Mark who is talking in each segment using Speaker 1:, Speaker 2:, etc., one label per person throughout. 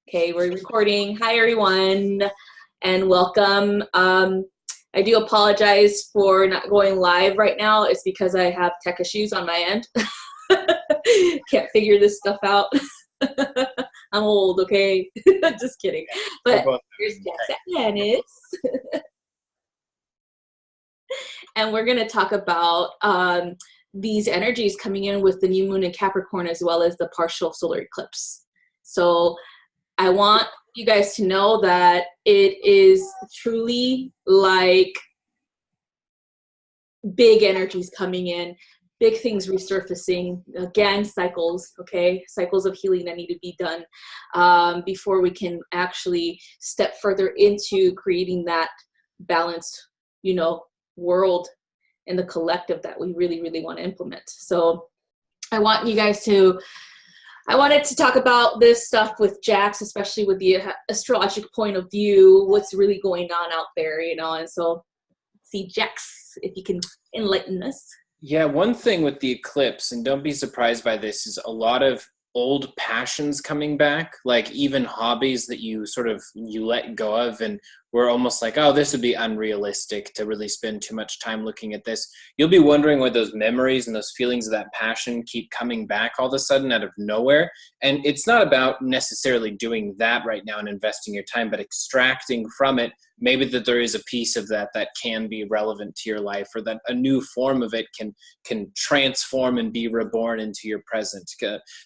Speaker 1: Okay, we're recording. Hi, everyone, and welcome. I do apologize for not going live right now. It's because I have tech issues on my end. Can't figure this stuff out. I'm old, okay? Just kidding. But here's Atlantis. And we're going to talk about these energies coming in with the new moon in Capricorn as well as the partial solar eclipse. So I want you guys to know that it is truly like big energies coming in, big things resurfacing, again, cycles, okay? Cycles of healing that need to be done before we can actually step further into creating that balanced, world and the collective that we really, really want to implement. So I wanted to talk about this stuff with Jax, especially with the astrologic point of view, what's really going on out there, and so see, Jax, if you can enlighten us.
Speaker 2: Yeah, one thing with the eclipse, and don't be surprised by this, is a lot of old passions coming back, like even hobbies that you let go of and we're almost like, oh, this would be unrealistic to really spend too much time looking at this. You'll be wondering why those memories and those feelings of that passion keep coming back all of a sudden out of nowhere. And it's not about necessarily doing that right now and investing your time, but extracting from it maybe that there is a piece of that can be relevant to your life, or that a new form of it can transform and be reborn into your present.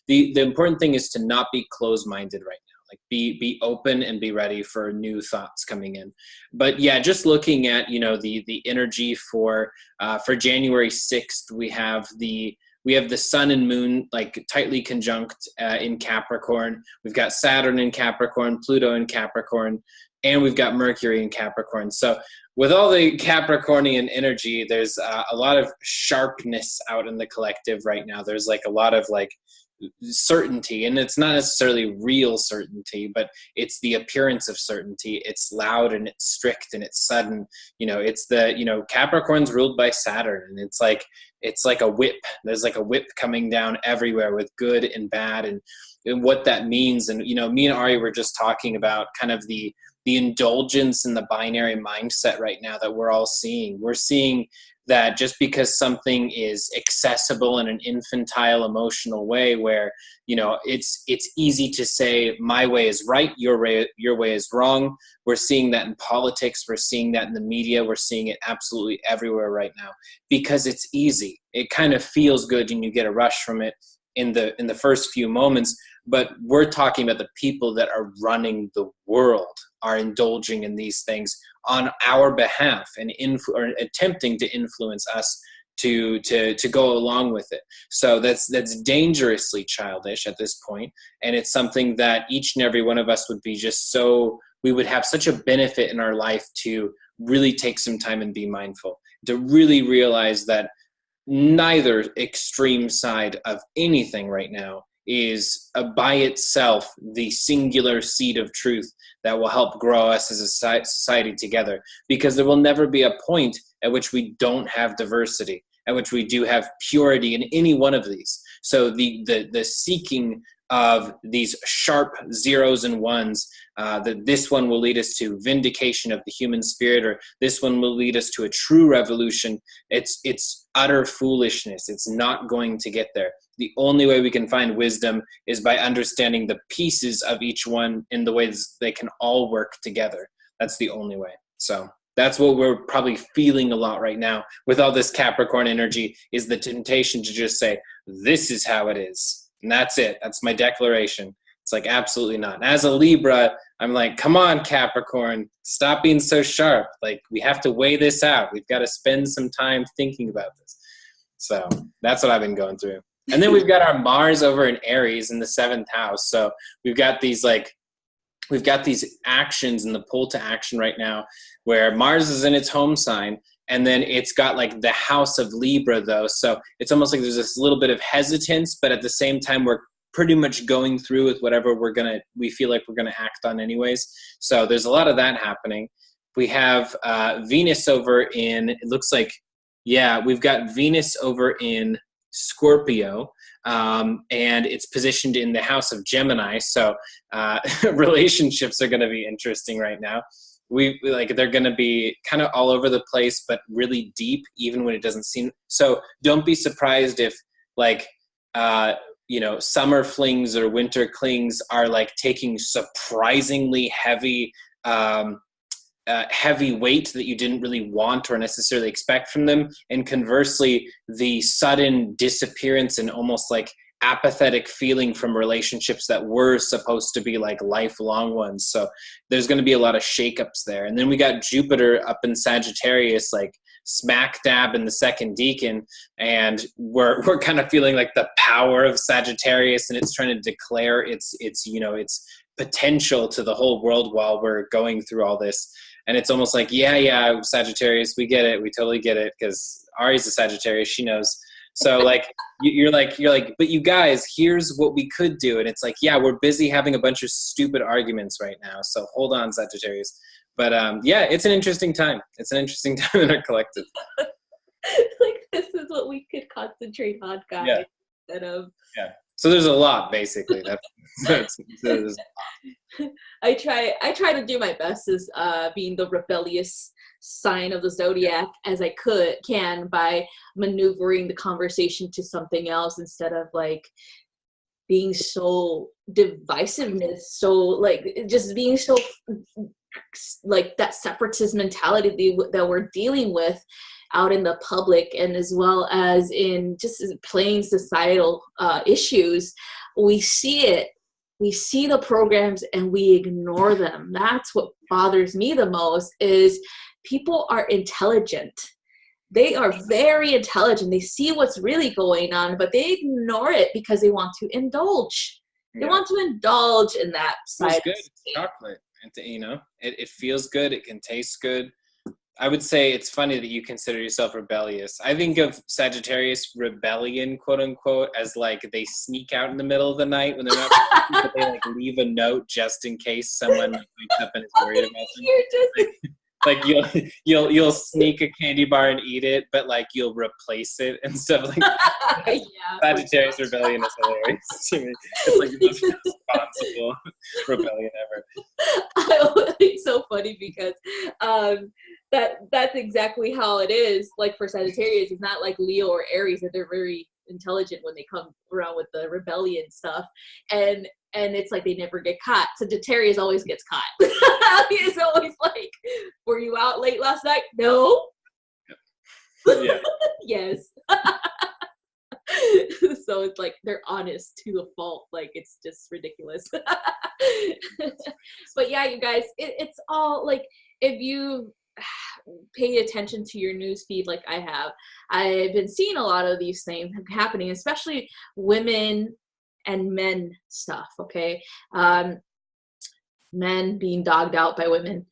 Speaker 2: The important thing is to not be closed-minded right now. Like be open and be ready for new thoughts coming in. But yeah, just looking at the energy for January 6th, we have the sun and moon like tightly conjunct in Capricorn. We've got Saturn in Capricorn, Pluto in Capricorn, and we've got Mercury in Capricorn. So with all the Capricornian energy, there's a lot of sharpness out in the collective right now. There's like a lot of like certainty, and it's not necessarily real certainty, but it's the appearance of certainty. It's loud and it's strict and it's sudden. It's Capricorn's ruled by Saturn, and it's like a whip. There's like a whip coming down everywhere with good and bad, and what that means. And me and Ari were just talking about kind of the indulgence in the binary mindset right now that we're all seeing. We're seeing that just because something is accessible in an infantile emotional way where, it's easy to say my way is right, your way is wrong. We're seeing that in politics. We're seeing that in the media. We're seeing it absolutely everywhere right now because it's easy. It kind of feels good and you get a rush from it in the first few moments. But we're talking about the people that are running the world are indulging in these things on our behalf and or attempting to influence us to go along with it. So that's dangerously childish at this point, and it's something that each and every one of us would be we would have such a benefit in our life to really take some time and be mindful, to really realize that neither extreme side of anything right now is by itself the singular seed of truth that will help grow us as a society together, because there will never be a point at which we don't have diversity, at which we do have purity in any one of these. So the seeking of these sharp zeros and ones, that this one will lead us to vindication of the human spirit, or this one will lead us to a true revolution. It's utter foolishness. It's not going to get there. The only way we can find wisdom is by understanding the pieces of each one in the ways they can all work together. That's the only way. So that's what we're probably feeling a lot right now with all this Capricorn energy, is the temptation to just say, this is how it is. And that's it. That's my declaration. It's like, absolutely not. And as a Libra, I'm like, come on, Capricorn, stop being so sharp. Like, we have to weigh this out. We've got to spend some time thinking about this. So that's what I've been going through. And then we've got our Mars over in Aries in the 7th house. So we've got these actions and the pull to action right now where Mars is in its home sign, and then it's got like the house of Libra though. So it's almost like there's this little bit of hesitance, but at the same time, we're pretty much going through with whatever we feel like we're going to act on anyways. So there's a lot of that happening. We have Venus over in, it looks like, yeah, we've got Venus over in Scorpio. and it's positioned in the house of Gemini. So relationships are going to be interesting right now. We like, they're going to be kind of all over the place, but really deep, even when it doesn't seem. So don't be surprised if like, summer flings or winter clings are like taking surprisingly heavy weight that you didn't really want or necessarily expect from them. And conversely, the sudden disappearance and almost like apathetic feeling from relationships that were supposed to be like lifelong ones. So there's going to be a lot of shakeups there. And then we got Jupiter up in Sagittarius, like smack dab in the second decan, and we're kind of feeling like the power of Sagittarius, and it's trying to declare its potential to the whole world while we're going through all this. And it's almost like, yeah, Sagittarius, we get it. We totally get it, because Ari's a Sagittarius. She knows. So like, you're like, but you guys, here's what we could do. And it's like, yeah, we're busy having a bunch of stupid arguments right now. So hold on, Sagittarius. But yeah, it's an interesting time. It's an interesting time in our collective.
Speaker 1: Like, this is what we could concentrate on, guys.
Speaker 2: Yeah.
Speaker 1: Instead of.
Speaker 2: Yeah. So there's a lot, basically. That's
Speaker 1: I try to do my best as being the rebellious sign of the zodiac as I can by maneuvering the conversation to something else instead of like being so divisiveness, so like just being so like that separatist mentality that we're dealing with out in the public, and as well as in just plain societal issues. We see it. We see the programs and we ignore them. That's what bothers me the most, is people are intelligent. They are very intelligent. They see what's really going on, but they ignore it because they want to indulge. They want to indulge in that side.
Speaker 2: It's good. It's chocolate. It feels good. It can taste good. I would say it's funny that you consider yourself rebellious. I think of Sagittarius rebellion, quote unquote, as like they sneak out in the middle of the night when they're not, but they like leave a note just in case someone wakes up and is worried about them. Like you'll sneak a candy bar and eat it, but like you'll replace it and stuff like that. Yeah. Sagittarius rebellion is hilarious to me. It's like the most responsible rebellion ever.
Speaker 1: It's so funny because that's exactly how it is. Like for Sagittarius, it's not like Leo or Aries that they're very intelligent when they come around with the rebellion stuff, and it's like they never get caught. Sagittarius always gets caught. He's always like, "Were you out late last night?" No. Yeah. Yes. So it's like they're honest to a fault. Like it's just ridiculous. But yeah, you guys, it's all like, if you pay attention to your news feed like I have, I've been seeing a lot of these things happening, especially women and men stuff. Okay. Men being dogged out by women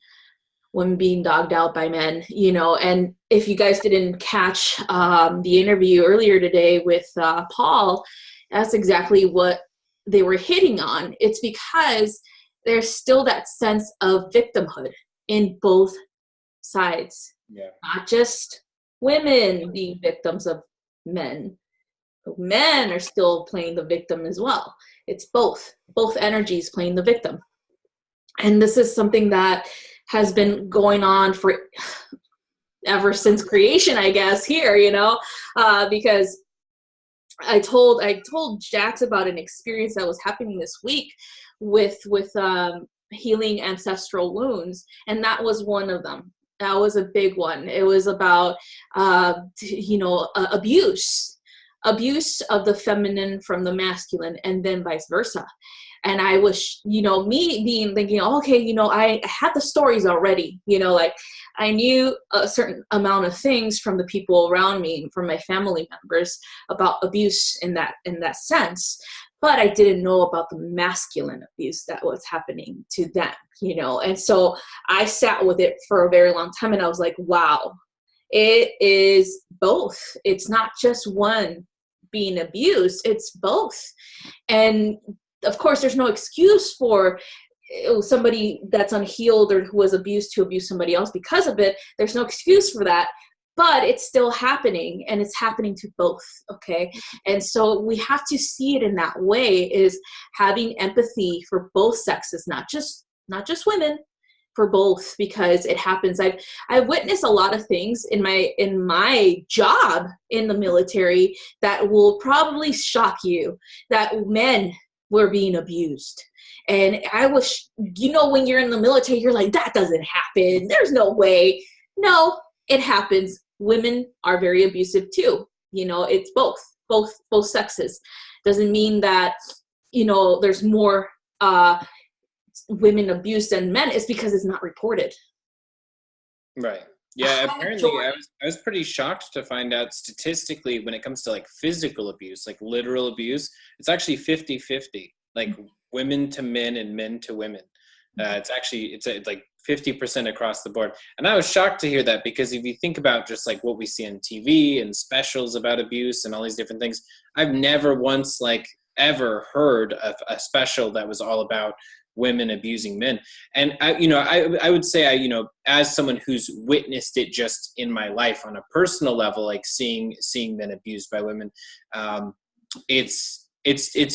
Speaker 1: being dogged out by men, and if you guys didn't catch the interview earlier today with Paul, that's exactly what they were hitting on. It's because there's still that sense of victimhood in both sides. Yeah. Not just women being victims of men. Men are still playing the victim as well. It's both energies playing the victim. And this is something that has been going on for ever since creation, I guess, here, because I told Jax about an experience that was happening this week with healing ancestral wounds, and that was one of them. That was a big one. It was about abuse of the feminine from the masculine, and then vice versa. And I was, me being thinking, okay, I had the stories already, like I knew a certain amount of things from the people around me, from my family members, about abuse in that sense. But I didn't know about the masculine abuse that was happening to them, And so I sat with it for a very long time, and I was like, wow, it is both. It's not just one being abused, it's both. And of course, there's no excuse for somebody that's unhealed or who was abused to abuse somebody else because of it. There's no excuse for that. but it's still happening, and it's happening to both. Okay. And so we have to see it in that way, is having empathy for both sexes, not just women, for both, because it happens. I've witnessed a lot of things in my job in the military that will probably shock you, that men were being abused. And I was, when you're in the military, you're like, that doesn't happen. There's no way. No, it happens. Women are very abusive too. It's both sexes. Doesn't mean that, there's more women abused than men. It's because it's not reported.
Speaker 2: Right. Yeah, apparently I was pretty shocked to find out statistically when it comes to like physical abuse, like literal abuse, it's actually 50-50, like women to men and men to women. It's like 50% across the board. And I was shocked to hear that, because if you think about just like what we see on TV and specials about abuse and all these different things, I've never once ever heard of a special that was all about women abusing men. And I would say as someone who's witnessed it just in my life on a personal level, like seeing men abused by women, it's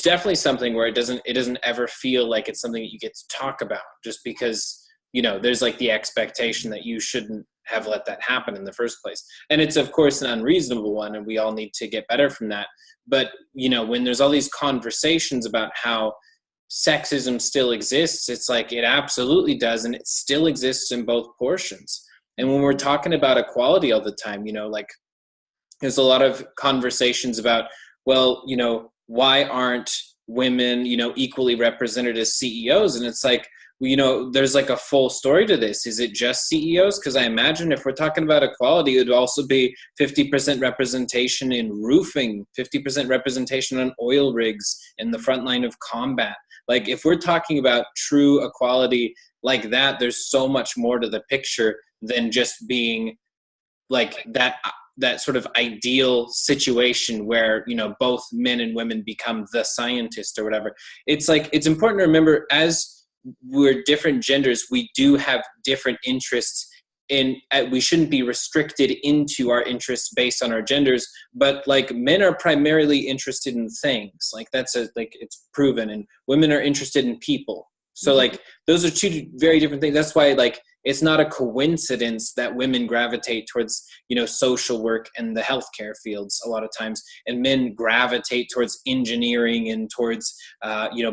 Speaker 2: definitely something where it doesn't ever feel like it's something that you get to talk about, just because there's like the expectation that you shouldn't have let that happen in the first place. And it's of course an unreasonable one, and we all need to get better from that. But when there's all these conversations about how sexism still exists, it's like it absolutely does, and it still exists in both portions. And when we're talking about equality all the time, like there's a lot of conversations about, well, why aren't women, equally represented as CEOs? And it's like, there's like a full story to this. Is it just CEOs? Because I imagine if we're talking about equality, it would also be 50% representation in roofing, 50% representation on oil rigs in the front line of combat. Like if we're talking about true equality like that, there's so much more to the picture than just being like that sort of ideal situation where, both men and women become the scientist or whatever. It's like, it's important to remember, as we're different genders, we do have different interests we shouldn't be restricted into our interests based on our genders, but like men are primarily interested in things, like it's proven, and women are interested in people. So like those are two very different things. That's why like it's not a coincidence that women gravitate towards, social work and the healthcare fields a lot of times, and men gravitate towards engineering and towards,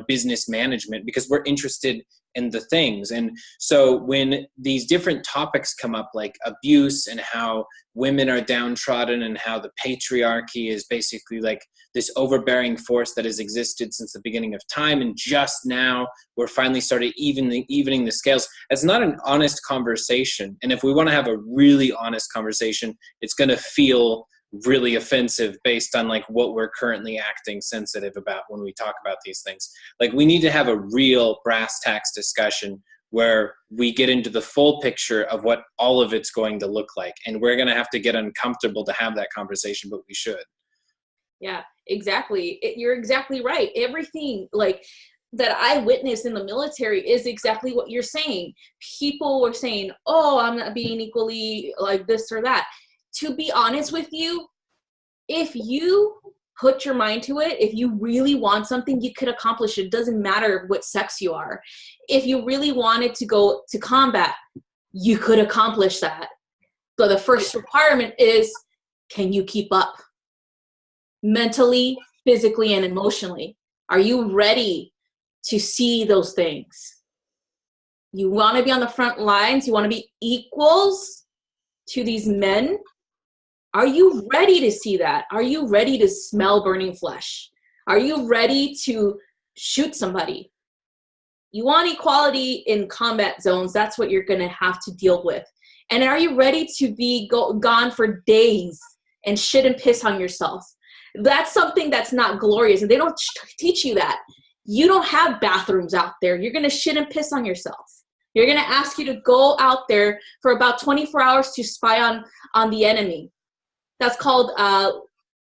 Speaker 2: business management, because we're interested in the things. And so when these different topics come up, like abuse and how women are downtrodden and how the patriarchy is basically like this overbearing force that has existed since the beginning of time, and just now we're finally started evening the scales, it's not an honest conversation. And if we want to have a really honest conversation, it's going to feel really offensive based on like what we're currently acting sensitive about when we talk about these things. Like we need to have a real brass tacks discussion where we get into the full picture of what all of it's going to look like. And we're going to have to get uncomfortable to have that conversation, but we should.
Speaker 1: Yeah, exactly. You're exactly right. Everything like that I witnessed in the military is exactly what you're saying. People were saying, oh, I'm not being equally like this or that. To be honest with you, if you put your mind to it, if you really want something, you could accomplish it. It doesn't matter what sex you are. If you really wanted to go to combat, you could accomplish that. So the first requirement is, can you keep up? Mentally, physically, and emotionally. Are you ready to see those things? You want to be on the front lines? You want to be equals to these men? Are you ready to see that? Are you ready to smell burning flesh? Are you ready to shoot somebody? You want equality in combat zones. That's what you're going to have to deal with. And are you ready to be gone for days and shit and piss on yourself? That's something that's not glorious. And they don't teach you that. You don't have bathrooms out there. You're going to shit and piss on yourself. You're going to ask you to go out there for about 24 hours to spy on the enemy. That's called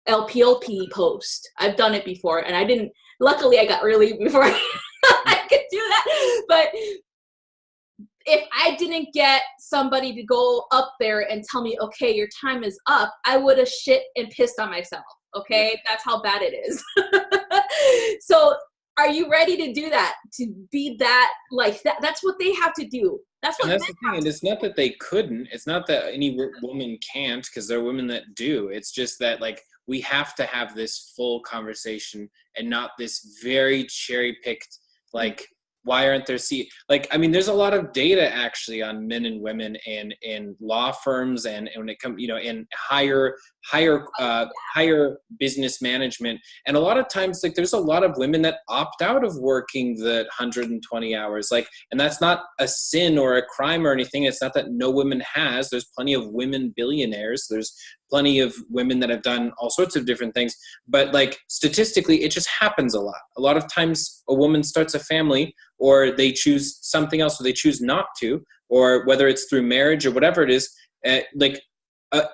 Speaker 1: LPLP post. I've done it before, and I didn't. Luckily, I got early before I could do that. But if I didn't get somebody to go up there and tell me, okay, your time is up, I would have shit and pissed on myself. Okay. That's how bad it is. So are you ready to do that? To be that, like that? That's what they have to do. That's what.
Speaker 2: And that's the thing. And it's not that they couldn't. It's not that any woman can't, because there are women that do. It's just that, like, we have to have this full conversation and not this very cherry picked, like, why aren't there like, I mean, there's a lot of data actually on men and women in law firms and when it comes, you know, in higher business management. And a lot of times, like, there's a lot of women that opt out of working the 120 hours. Like, and that's not a sin or a crime or anything. It's not that no woman has. There's plenty of women billionaires. There's plenty of women that have done all sorts of different things. But, like, statistically, it just happens a lot. A lot of times a woman starts a family, or they choose something else, or they choose not to, or whether it's through marriage or whatever it is,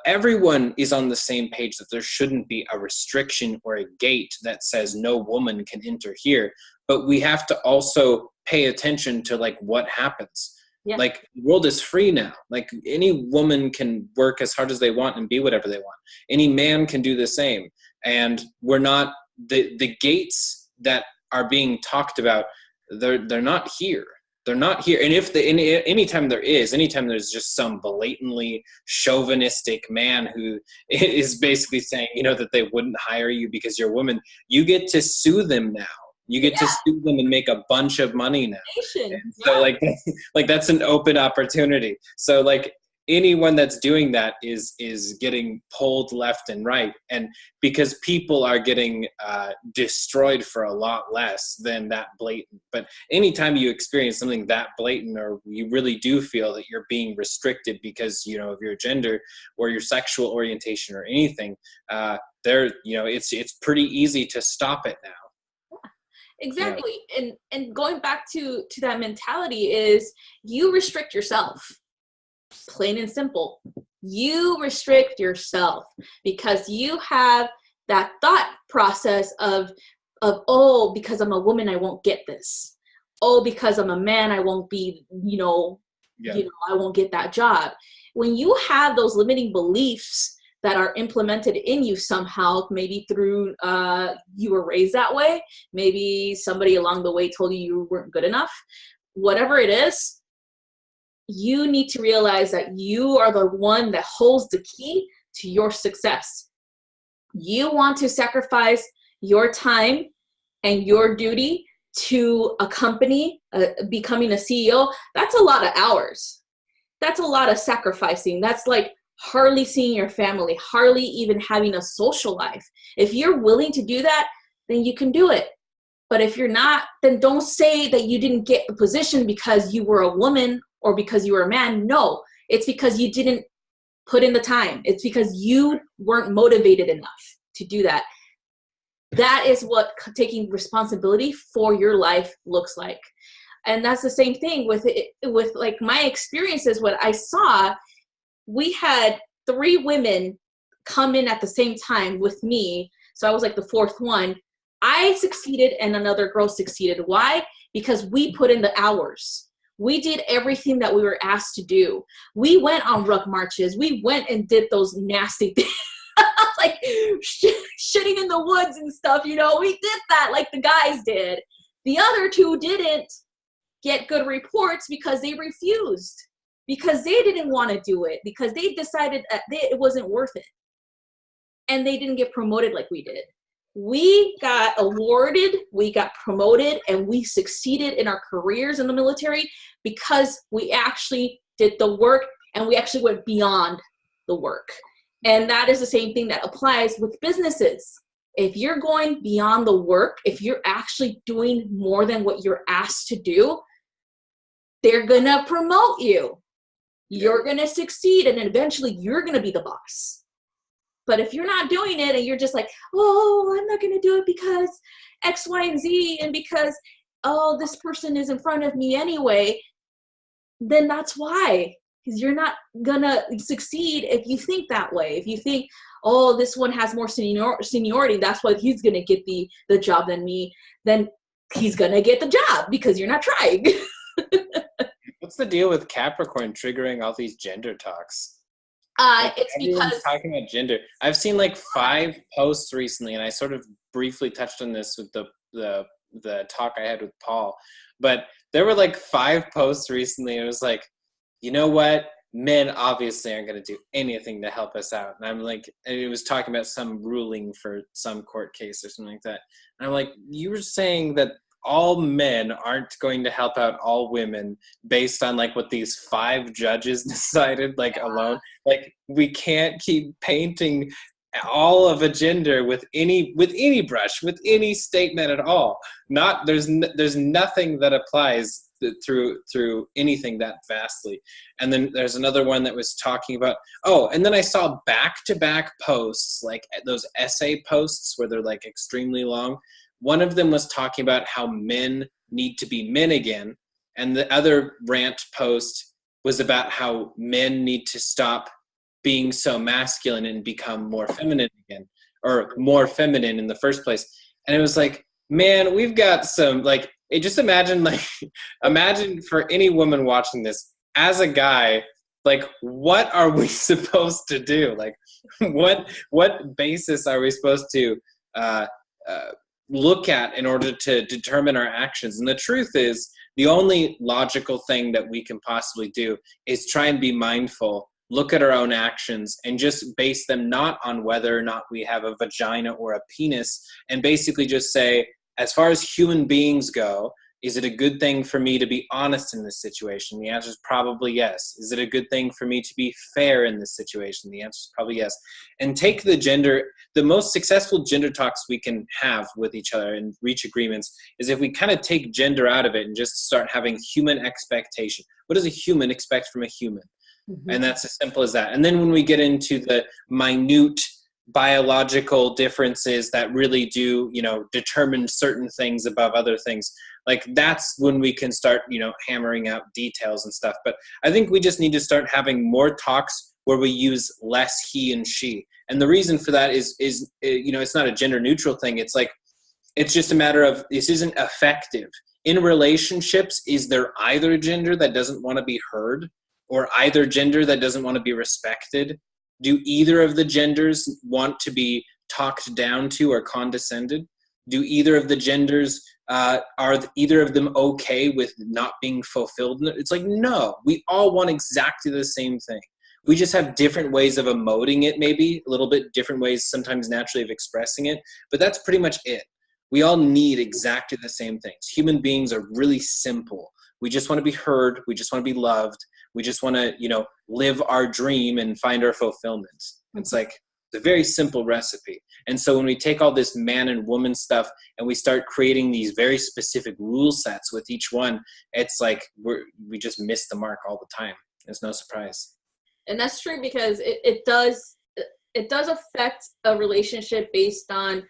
Speaker 2: everyone is on the same page that there shouldn't be a restriction or a gate that says no woman can enter here. But we have to also pay attention to, like, what happens. Yeah. Like, the world is free now. Like, any woman can work as hard as they want and be whatever they want. Any man can do the same. And we're not, the gates that are being talked about, they're not here. They're not here. And anytime there's just some blatantly chauvinistic man who is basically saying, you know, that they wouldn't hire you because you're a woman, you get to sue them now. You get to sue them and make a bunch of money now. And so, like that's an open opportunity. So, like, anyone that's doing that is getting pulled left and right, and because people are getting destroyed for a lot less than that blatant. But anytime you experience something that blatant, or you really do feel that you're being restricted because, you know, of your gender or your sexual orientation or anything, it's pretty easy to stop it now.
Speaker 1: Exactly. Yeah. And going back to that mentality is, you restrict yourself. Plain and simple. You restrict yourself because you have that thought process of oh, because I'm a woman, I won't get this. Oh, because I'm a man, I won't be, I won't get that job. When you have those limiting beliefs that are implemented in you somehow, maybe through you were raised that way, maybe somebody along the way told you weren't good enough, whatever it is, you need to realize that you are the one that holds the key to your success. You want to sacrifice your time and your duty to a company, becoming a CEO. That's a lot of hours. That's a lot of sacrificing. That's like hardly seeing your family, hardly even having a social life. If you're willing to do that, then you can do it. But if you're not, then don't say that you didn't get the position because you were a woman or because you were a man. No, it's because you didn't put in the time. It's because you weren't motivated enough to do that. That is what taking responsibility for your life looks like. And that's the same thing with like my experiences. What I saw, we had 3 women come in at the same time with me. So I was like the 4th one. I succeeded and another girl succeeded. Why? Because we put in the hours. We did everything that we were asked to do. We went on ruck marches. We went and did those nasty things. Like shitting in the woods and stuff, we did that like the guys did. The other 2 didn't get good reports because they refused, because they didn't want to do it, because they decided that it wasn't worth it. And they didn't get promoted like we did. We got awarded, we got promoted, and we succeeded in our careers in the military because we actually did the work and we actually went beyond the work. And that is the same thing that applies with businesses. If you're going beyond the work, if you're actually doing more than what you're asked to do, they're going to promote you. You're going to succeed, and eventually you're going to be the boss. But if you're not doing it and you're just like, oh, I'm not going to do it because X, Y, and Z, and because, oh, this person is in front of me anyway, then that's why. Because you're not going to succeed if you think that way. If you think, oh, this one has more seniority, that's why he's going to get the job than me, then he's going to get the job because you're not trying.
Speaker 2: the deal with Capricorn triggering all these gender talks? Like,
Speaker 1: It's
Speaker 2: everyone's
Speaker 1: because
Speaker 2: talking about gender. I've seen like 5 posts recently, and I sort of briefly touched on this with the talk I had with Paul. But there were like 5 posts recently, and it was like, you know what? Men obviously aren't going to do anything to help us out. And I'm like, and it was talking about some ruling for some court case or something like that. And I'm like, you were saying that all men aren't going to help out all women based on like what these 5 judges decided, like alone. Like, we can't keep painting all of a gender with any brush, with any statement at all. Not there's nothing that applies through anything that vastly. And then there's another one that was talking about, and then I saw back-to-back posts, like those essay posts where they're like extremely long. One of them was talking about how men need to be men again, and the other rant post was about how men need to stop being so masculine and become more feminine again, or more feminine in the first place. And it was like, man, we've got some, like, just imagine, like, imagine for any woman watching this, as a guy, like, what are we supposed to do? Like, what basis are we supposed to look at in order to determine our actions? And the truth is, the only logical thing that we can possibly do is try and be mindful, look at our own actions, and just base them not on whether or not we have a vagina or a penis, and basically just say, as far as human beings go, is it a good thing for me to be honest in this situation? The answer is probably yes. Is it a good thing for me to be fair in this situation? The answer is probably yes. And take the most successful gender talks we can have with each other and reach agreements is if we kind of take gender out of it and just start having human expectation. What does a human expect from a human? Mm-hmm. And that's as simple as that. And then when we get into the minute biological differences that really do, determine certain things above other things, like that's when we can start, hammering out details and stuff. But I think we just need to start having more talks where we use less he and she. And the reason for that is it's not a gender neutral thing. It's like, it's just a matter of, this isn't effective. In relationships, is there either gender that doesn't want to be heard, or either gender that doesn't want to be respected? Do either of the genders want to be talked down to or condescended? Do either of the genders, are either of them okay with not being fulfilled? It's like, no, we all want exactly the same thing. We just have different ways of emoting it, maybe a little bit different ways sometimes naturally of expressing it, but that's pretty much it. We all need exactly the same things. Human beings are really simple. We just want to be heard. We just want to be loved. We just want to, live our dream and find our fulfillment. It's like a very simple recipe. And so when we take all this man and woman stuff and we start creating these very specific rule sets with each one, it's like we just miss the mark all the time. There's no surprise.
Speaker 1: And that's true, because it does affect a relationship based on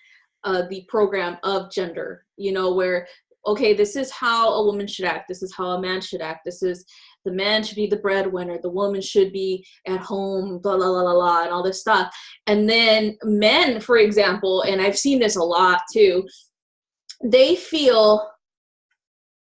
Speaker 1: the program of gender, where, okay, this is how a woman should act. This is how a man should act. The man should be the breadwinner. The woman should be at home, blah, blah, blah, blah, blah, and all this stuff. And then men, for example, and I've seen this a lot too, they feel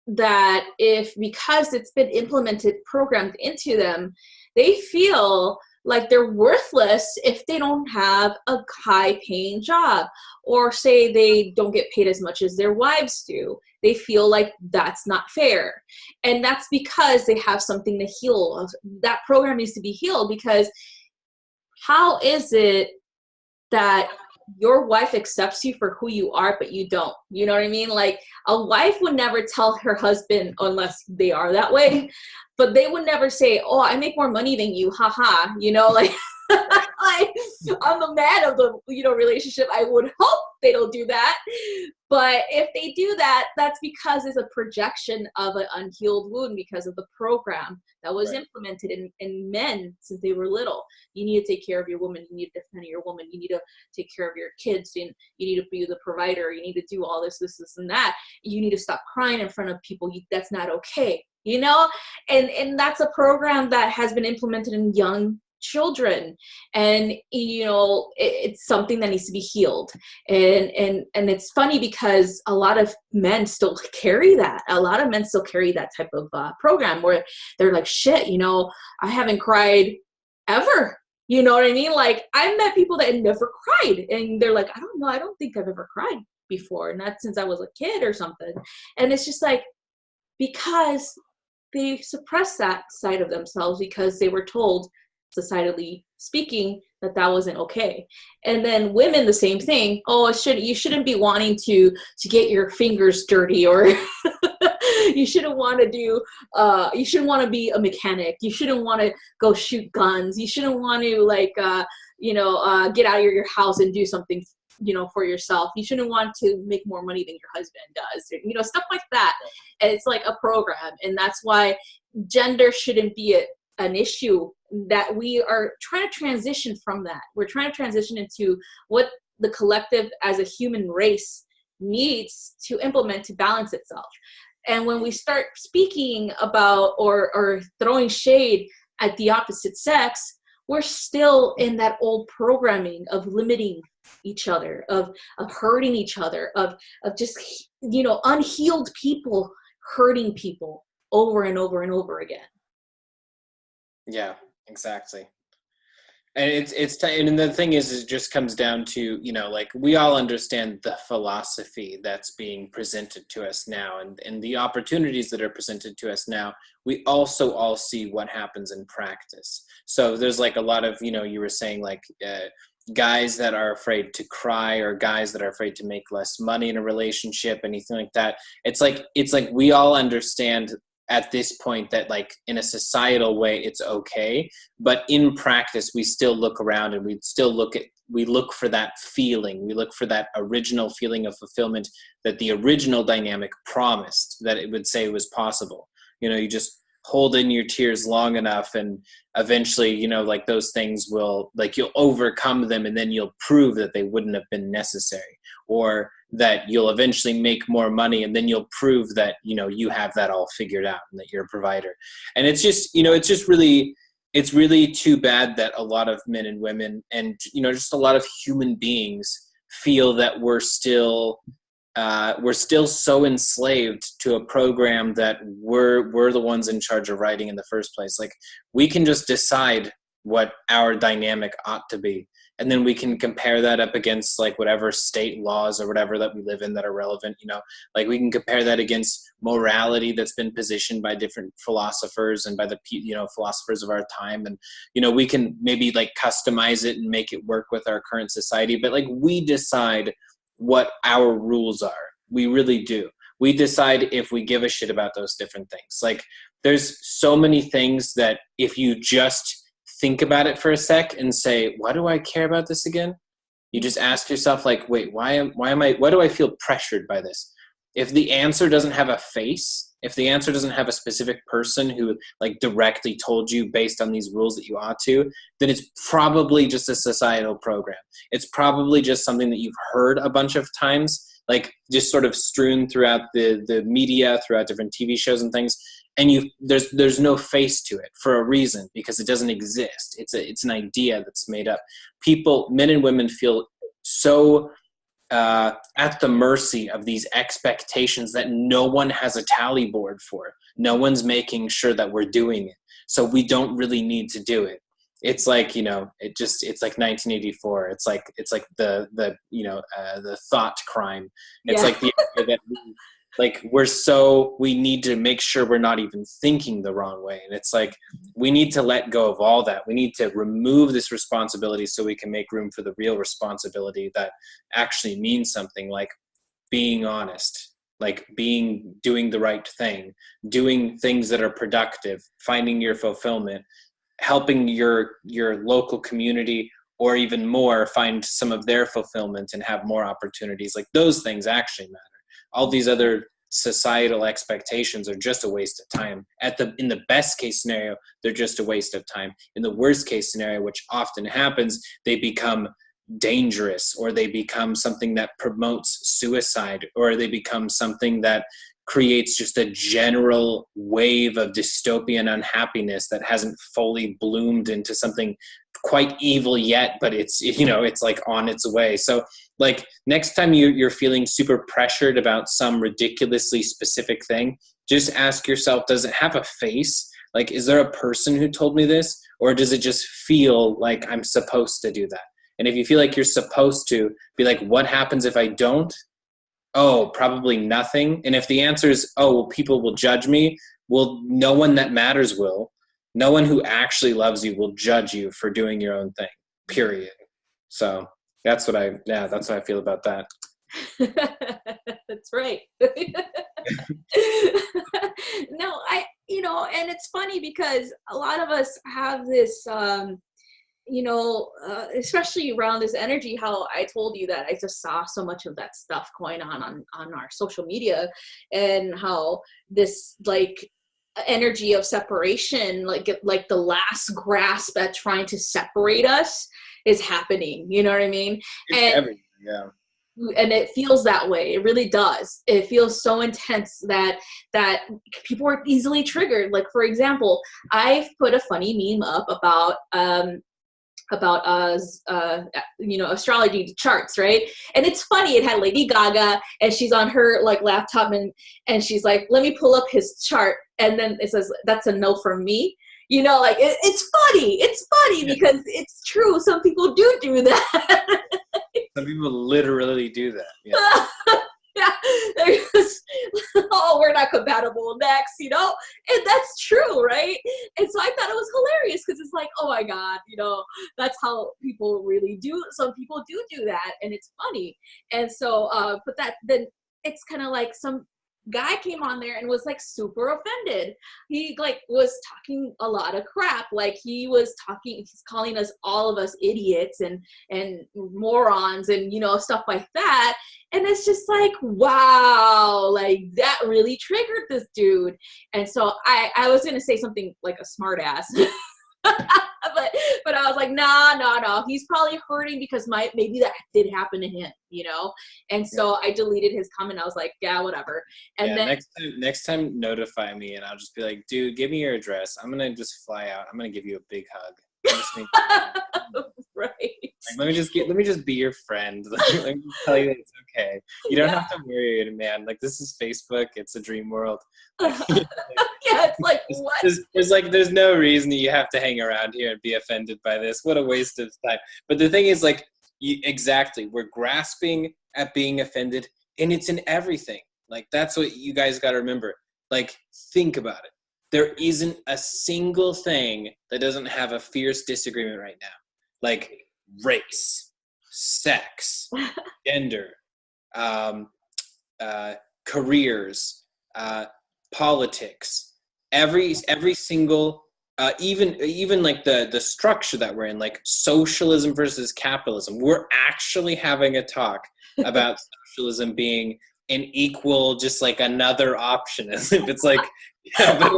Speaker 1: that because it's been implemented, programmed into them, they feel like they're worthless if they don't have a high-paying job, or say they don't get paid as much as their wives do. They feel like that's not fair. And that's because they have something to heal. That program needs to be healed, because how is it that your wife accepts you for who you are, but you don't? You know what I mean? Like, a wife would never tell her husband, unless they are that way, but they would never say, oh, I make more money than you, haha, like, like, I'm the man of the, relationship. I would hope they don't do that. But if they do that, that's because it's a projection of an unhealed wound because of the program that was implemented in men since they were little. You need to take care of your woman. You need to defend your woman. You need to take care of your kids. And you need to be the provider. You need to do all this, and that. You need to stop crying in front of people. That's not okay. And that's a program that has been implemented in young children, and it's something that needs to be healed. And it's funny because a lot of men still carry that. A lot of men still carry that type of program where they're like, shit, I haven't cried ever. You know what I mean? Like, I've met people that never cried, and they're like, I don't know, I don't think I've ever cried before, not since I was a kid or something. And it's just like, because they suppress that side of themselves because they were told, societally speaking, that wasn't okay. And then women, the same thing. Oh, you shouldn't be wanting to get your fingers dirty, or you shouldn't want to do, you shouldn't want to be a mechanic. You shouldn't want to go shoot guns. You shouldn't want to get out of your house and do something, for yourself. You shouldn't want to make more money than your husband does, stuff like that. And it's like a program. And that's why gender shouldn't be an issue, that we are trying to transition from that. We're trying to transition into what the collective as a human race needs to implement to balance itself. And when we start speaking about or throwing shade at the opposite sex, we're still in that old programming of limiting each other, of hurting each other, of just, unhealed people hurting people over and over and over again.
Speaker 2: Yeah, exactly. And and the thing is, it just comes down to, like, we all understand the philosophy that's being presented to us now, and the opportunities that are presented to us now. We also all see what happens in practice. So there's like a lot of, you were saying, like, guys that are afraid to cry, or guys that are afraid to make less money in a relationship, anything like that. It's like we all understand at this point that, like, in a societal way, it's okay. But in practice, we still look around and we look for that feeling. We look for that original feeling of fulfillment that the original dynamic promised that it would say was possible. You just hold in your tears long enough, and eventually, like, those things will, like, you'll overcome them, and then you'll prove that they wouldn't have been necessary, or that you'll eventually make more money, and then you'll prove that, you have that all figured out and that you're a provider. And it's just, it's really too bad that a lot of men and women, and, just a lot of human beings feel that we're still so enslaved to a program that we're the ones in charge of writing in the first place. Like, we can just decide what our dynamic ought to be, and then we can compare that up against, like, whatever state laws or whatever that we live in that are relevant. Like, we can compare that against morality that's been positioned by different philosophers and by the philosophers of our time, and we can maybe, like, customize it and make it work with our current society. But, like, we decide what our rules are. We really do. We decide if we give a shit about those different things. Like, there's so many things that if you just think about it for a sec and say, why do I care about this again? You just ask yourself, like, wait, why do I feel pressured by this? If the answer doesn't have a face, if the answer doesn't have a specific person who, like, directly told you based on these rules that you ought to, then it's probably just a societal program. It's probably just something that you've heard a bunch of times, like, just sort of strewn throughout the media, throughout different TV shows and things. And there's no face to it for a reason, because it doesn't exist. It's an idea that's made up. People, men and women, feel so at the mercy of these expectations that no one has a tally board for. No one's making sure that we're doing it. So we don't really need to do it. It's like, it's like 1984. It's like the thought crime. It's like the idea that we need to make sure we're not even thinking the wrong way. And it's like, we need to let go of all that. We need to remove this responsibility so we can make room for the real responsibility that actually means something, like being honest, like doing the right thing, doing things that are productive, finding your fulfillment, helping your local community, or even more, find some of their fulfillment and have more opportunities. Like, those things actually matter. All these other societal expectations are just a waste of time. In the best case scenario, they're just a waste of time. In the worst case scenario, which often happens, they become dangerous, or they become something that promotes suicide, or they become something that creates just a general wave of dystopian unhappiness that hasn't fully bloomed into something quite evil yet, but it's, you know, it's like on its way. So like next time you're feeling super pressured about some ridiculously specific thing, just ask yourself, does it have a face? Like, is there a person who told me this? Or does it just feel like I'm supposed to do that? And if you feel like you're supposed to, be like, what happens if I don't? Oh, probably nothing. And if the answer is, oh, well, people will judge me, well, no one that matters will. No one who actually loves you will judge you for doing your own thing, period. So that's what I feel about that.
Speaker 1: That's right. No, you know, and it's funny because a lot of us have this, you know, especially around this energy, how I told you that I just saw so much of that stuff going on our social media, and how this like energy of separation, like the last grasp at trying to separate us is happening. You know what I mean?
Speaker 2: It's everything, yeah.
Speaker 1: And it feels that way. It really does. It feels so intense that people are easily triggered. Like, for example, I've put a funny meme up about you know, astrology charts, right? And it's funny, it had Lady Gaga and she's on her like laptop and she's like, let me pull up his chart, and then it says, that's a no from me. You know, like it's funny
Speaker 2: Yeah.
Speaker 1: because it's true. Some people do that.
Speaker 2: Some people literally do that. Yeah.
Speaker 1: Yeah, there's, oh, we're not compatible next, you know, and that's true, right? And so I thought it was hilarious because it's like, oh my God, you know, that's how people really do. Some people do that, and it's funny. And so, but then it's kind of like some guy came on there and was like super offended. He like was talking a lot of crap. Like he's calling us, all of us, idiots and morons and, you know, stuff like that. And it's just like, wow, like that really triggered this dude. And so I was going to say something like a smart ass, but I was like, no, he's probably hurting because maybe that did happen to him, you know? And so I deleted his comment. I was like, yeah, whatever. And then
Speaker 2: next time notify me and I'll just be like, dude, give me your address. I'm going to just fly out. I'm going to give you a big hug.
Speaker 1: Right.
Speaker 2: Like, let me just be your friend. Let me just tell you that it's okay. You don't have to worry, man. Like, this is Facebook. It's a dream world.
Speaker 1: Yeah, it's like, what?
Speaker 2: There's no reason that you have to hang around here and be offended by this. What a waste of time. But the thing is, like, exactly, we're grasping at being offended, and it's in everything. Like, that's what you guys got to remember. Like, think about it. There isn't a single thing that doesn't have a fierce disagreement right now. Like race, sex, gender, careers, politics, every single, even like the structure that we're in, like socialism versus capitalism. We're actually having a talk about socialism being an equal, just like another option, as if it's like, yeah, but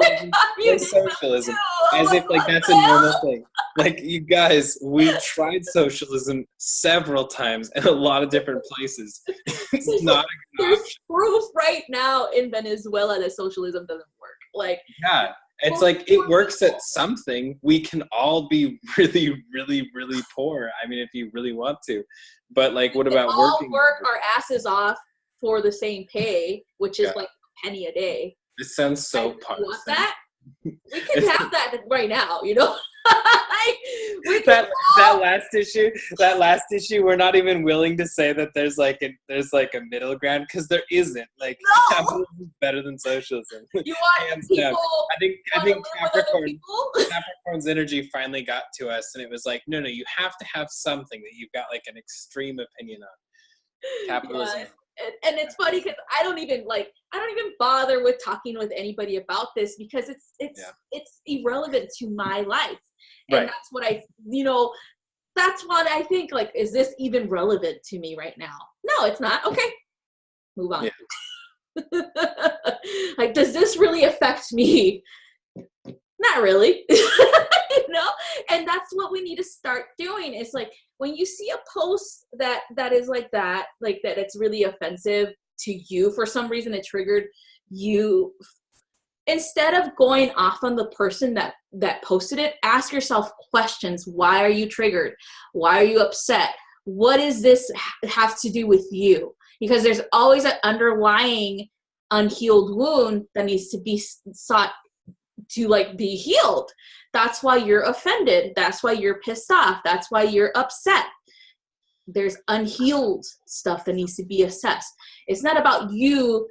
Speaker 2: it's socialism, as if like that's a normal thing. Like, you guys, we tried socialism several times in a lot of different places. It's not a good
Speaker 1: There's
Speaker 2: option.
Speaker 1: proof right now in Venezuela that socialism doesn't work. Like,
Speaker 2: Yeah, it's like it works at something. We can all be really, really, really poor. I mean, if you really want to, but like, what about working?
Speaker 1: Work our asses off for the same pay, which is like a penny a day.
Speaker 2: This sounds so partisan.
Speaker 1: Want that? We can have that right now, you know.
Speaker 2: that last issue, we're not even willing to say that there's like a middle ground, because there isn't. Like, capitalism is better than socialism.
Speaker 1: You want people?
Speaker 2: I think Capricorn's energy finally got to us, and it was like, no, you have to have something that you've got like an extreme opinion on. Capitalism.
Speaker 1: Yeah. And it's funny because I don't even bother with talking with anybody about this, because it's irrelevant to my life. And that's what that's what I think, like, is this even relevant to me right now? No, it's not. Okay, move on. Yeah. Like, does this really affect me? Not really. You know? And that's what we need to start doing. Is like, when you see a post that is like that it's really offensive to you, for some reason it triggered you, instead of going off on the person that posted it, ask yourself questions. Why are you triggered? Why are you upset? What does this have to do with you? Because there's always an underlying unhealed wound that needs to be sought to like be healed. That's why you're offended. That's why you're pissed off. That's why you're upset. There's unhealed stuff that needs to be assessed. It's not about you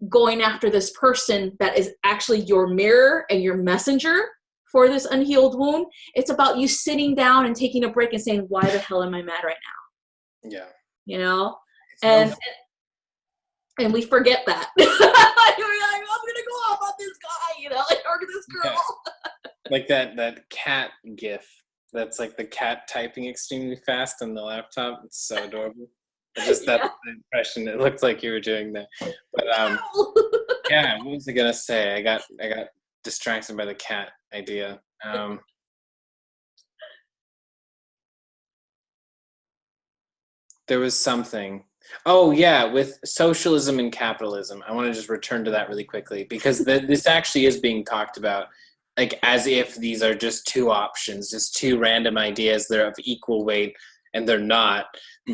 Speaker 1: going after this person that is actually your mirror and your messenger for this unhealed wound. It's about you sitting down and taking a break and saying, why the hell am I mad right now?
Speaker 2: Yeah.
Speaker 1: You know? And we forget that. We're like, I'm gonna go off on this guy, you know, like, or this girl.
Speaker 2: Yeah. Like that cat gif. That's like the cat typing extremely fast on the laptop. It's so adorable. Just that impression. It looked like you were doing that. But yeah, what was I gonna say? I got distracted by the cat idea. There was something. Oh yeah, with socialism and capitalism. I want to just return to that really quickly because this actually is being talked about, like as if these are just two options, just two random ideas. They're of equal weight, and they're not.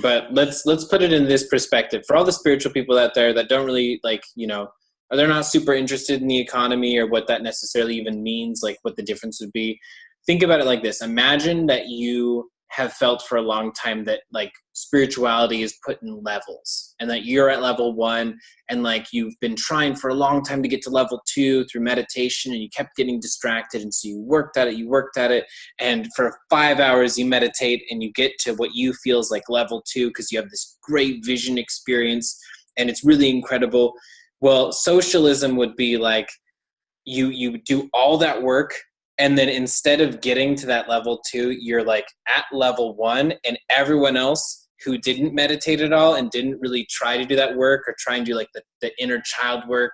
Speaker 2: But let's put it in this perspective. For all the spiritual people out there that don't really they're not super interested in the economy or what that necessarily even means, like what the difference would be. Think about it like this. Imagine that you have felt for a long time that like spirituality is put in levels and that you're at level 1 and like you've been trying for a long time to get to level 2 through meditation and you kept getting distracted. And so you worked at it. And for 5 hours you meditate and you get to what you feel is like level 2 because you have this great vision experience and it's really incredible. Well, socialism would be like you do all that work. And then instead of getting to that level 2, you're like at level 1 and everyone else who didn't meditate at all and didn't really try to do that work or try and do like the inner child work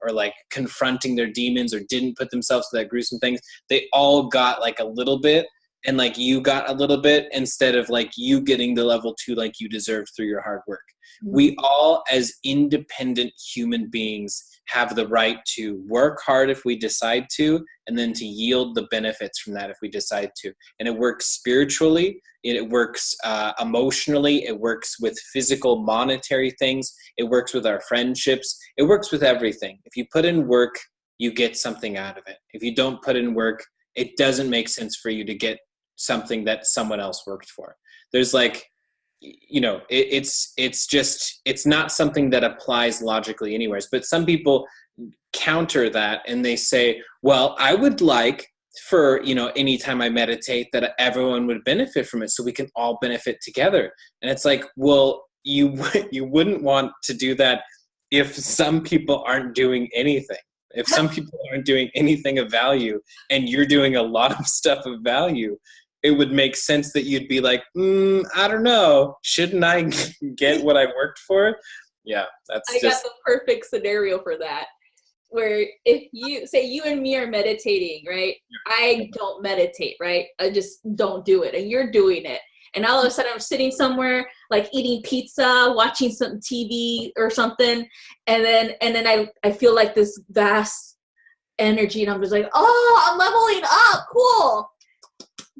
Speaker 2: or like confronting their demons or didn't put themselves to that gruesome things, they all got like a little bit and like you got a little bit instead of like you getting the level 2 like you deserved through your hard work. Mm-hmm. We all as independent human beings have the right to work hard if we decide to, and then to yield the benefits from that if we decide to. And it works spiritually, it works emotionally, it works with physical monetary things, it works with our friendships, it works with everything. If you put in work, you get something out of it. If you don't put in work, it doesn't make sense for you to get something that someone else worked for. There's like, it's not something that applies logically anywhere. But some people counter that and they say, well, I would like for, anytime I meditate that everyone would benefit from it so we can all benefit together. And it's like, well, you wouldn't want to do that if some people aren't doing anything. If some people aren't doing anything of value and you're doing a lot of stuff of value, it would make sense that you'd be like, I don't know, shouldn't I get what I worked for? Yeah, got
Speaker 1: the perfect scenario for that. Where if you say you and me are meditating, right? Yeah. I don't meditate, right? I just don't do it. And you're doing it. And all of a sudden I'm sitting somewhere like eating pizza, watching some TV or something. And then I feel like this vast energy and I'm just like, oh, I'm leveling up. Cool.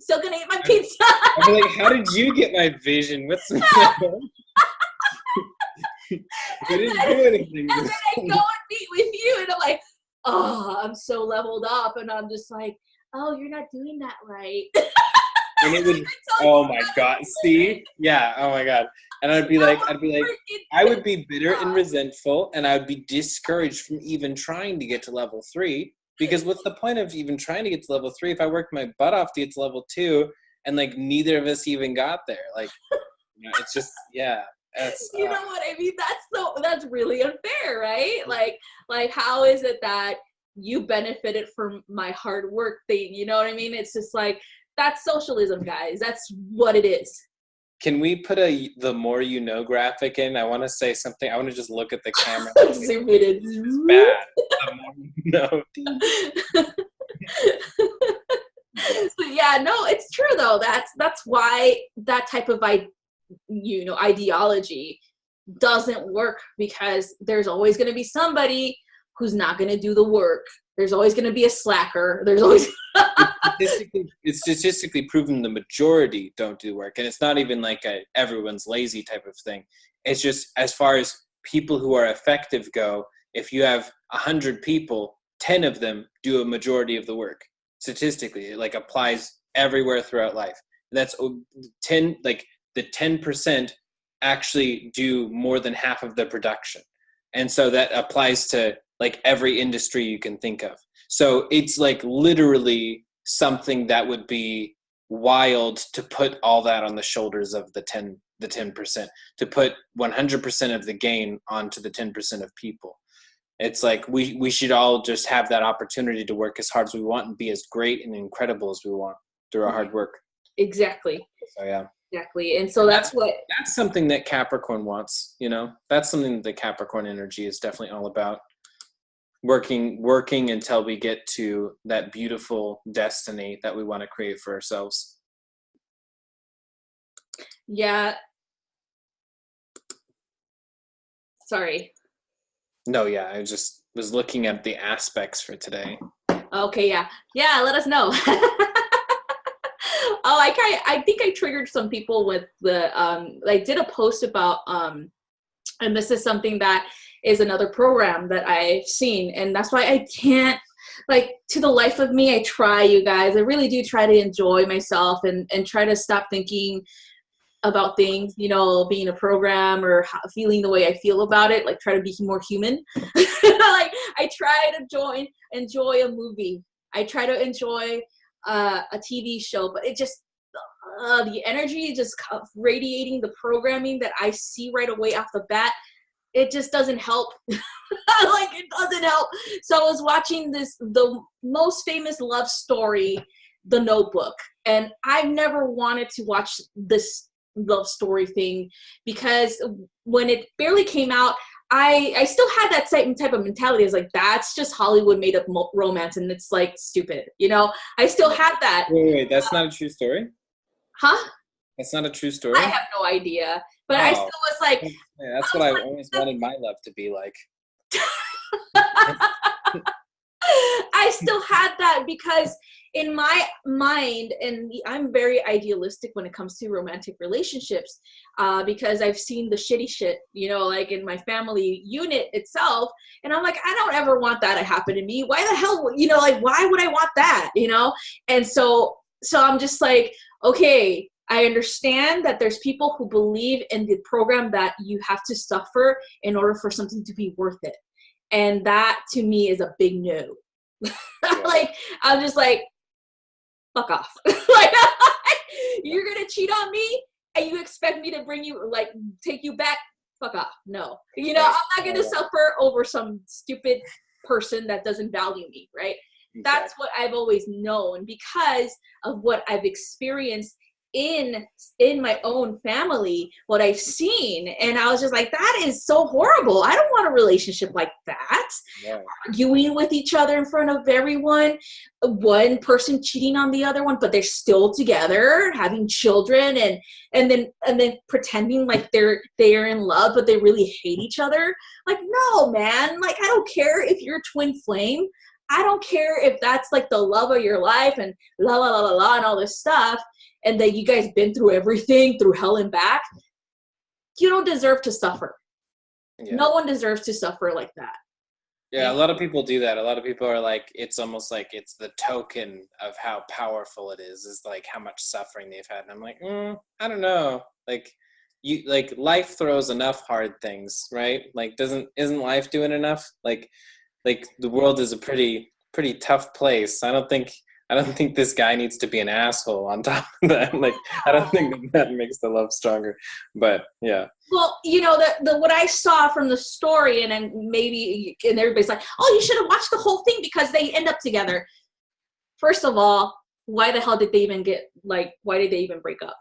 Speaker 1: Still gonna eat my pizza.
Speaker 2: I'm like, how did you get my vision? What's the matter? I didn't do anything.
Speaker 1: And then I go and meet with you, and I'm like, oh, I'm so leveled up, and I'm just like, oh, you're not doing that right.
Speaker 2: And it would, oh my God, see? Yeah, oh my God. And I would be bitter and resentful, and I would be discouraged from even trying to get to level 3. Because what's the point of even trying to get to level 3 if I worked my butt off to get to level 2 and like neither of us even got there? Like, it's just, yeah. That's,
Speaker 1: you know what I mean? That's really unfair, right? Like how is it that you benefited from my hard work thing? You know what I mean? It's just like, that's socialism, guys. That's what it is.
Speaker 2: Can we put the more you know graphic in? I want to say something. I want to just look at the camera.
Speaker 1: Zoom it in.
Speaker 2: It's bad. The more you know.
Speaker 1: So yeah, no, it's true though. That's why that type of ideology doesn't work, because there's always going to be somebody who's not going to do the work. There's always going to be a slacker. There's always
Speaker 2: it's statistically proven the majority don't do work, and it's not even like a everyone's lazy type of thing. It's just as far as people who are effective go, if you have 100 people, 10 of them do a majority of the work. Statistically, it like applies everywhere throughout life. That's 10, like the 10% actually do more than half of the production. And so that applies to like every industry you can think of. So it's like literally something that would be wild to put all that on the shoulders of the 10%, to put 100% of the gain onto the 10% of people. It's like we should all just have that opportunity to work as hard as we want and be as great and incredible as we want through our hard work.
Speaker 1: Exactly.
Speaker 2: So yeah.
Speaker 1: Exactly. And so that's
Speaker 2: something that Capricorn wants, you know. That's something that the Capricorn energy is definitely all about. Working until we get to that beautiful destiny that we want to create for ourselves.
Speaker 1: Yeah. Sorry.
Speaker 2: No, yeah, I just was looking at the aspects for today.
Speaker 1: Okay, yeah. Yeah, let us know. Oh, I think I triggered some people with the I did a post about and this is something that is another program that I've seen, and that's why I can't, like, to the life of me, I try, you guys, I really do try to enjoy myself and try to stop thinking about things, you know, being a program or feeling the way I feel about it, like try to be more human. Like I try to enjoy a movie. I try to enjoy a TV show, but it just, the energy just radiating the programming that I see right away off the bat, it just doesn't help. Like it doesn't help. So I was watching the most famous love story, The Notebook, and I've never wanted to watch this love story thing because when it barely came out, I still had that same type of mentality. I was like, that's just Hollywood made up romance and it's like stupid, you know. I still had that.
Speaker 2: Wait, that's not a true story?
Speaker 1: Huh?
Speaker 2: That's not a true story?
Speaker 1: I have no idea, but I still was like,
Speaker 2: yeah, that's what I always wanted my love to be like.
Speaker 1: I still had that because in my mind, and I'm very idealistic when it comes to romantic relationships, because I've seen the shitty shit, you know, like in my family unit itself, and I'm like, I don't ever want that to happen to me. Why the hell, you know, like, why would I want that, you know? And so I'm just like, okay, I understand that there's people who believe in the program that you have to suffer in order for something to be worth it. And that to me is a big no. Like, I'm just like, fuck off. Like, you're going to cheat on me and you expect me to bring you, like, take you back? Fuck off. No. You know, I'm not going to suffer over some stupid person that doesn't value me, right? Exactly. That's what I've always known because of what I've experienced in my own family, what I've seen. And I was just like, that is so horrible. I don't want a relationship like that. Yeah. Arguing with each other in front of everyone, one person cheating on the other one, but they're still together, having children, and then pretending like they're in love, but they really hate each other. Like, no, man. Like, I don't care if you're a twin flame. I don't care if that's like the love of your life and la la la la la and all this stuff, and that you guys been through everything, through hell and back. You don't deserve to suffer. Yeah. No one deserves to suffer like that.
Speaker 2: Yeah, a lot of people do that. A lot of people are like, it's almost like it's the token of how powerful it is like how much suffering they've had. And I'm like, I don't know. Like, life throws enough hard things, right? Like, isn't life doing enough? Like the world is a pretty tough place. I don't think this guy needs to be an asshole on top of that. Like, I don't think that makes the love stronger. But yeah.
Speaker 1: Well, you know, the what I saw from the story, and then and everybody's like, oh, you should have watched the whole thing because they end up together. First of all, why the hell did they even why did they even break up?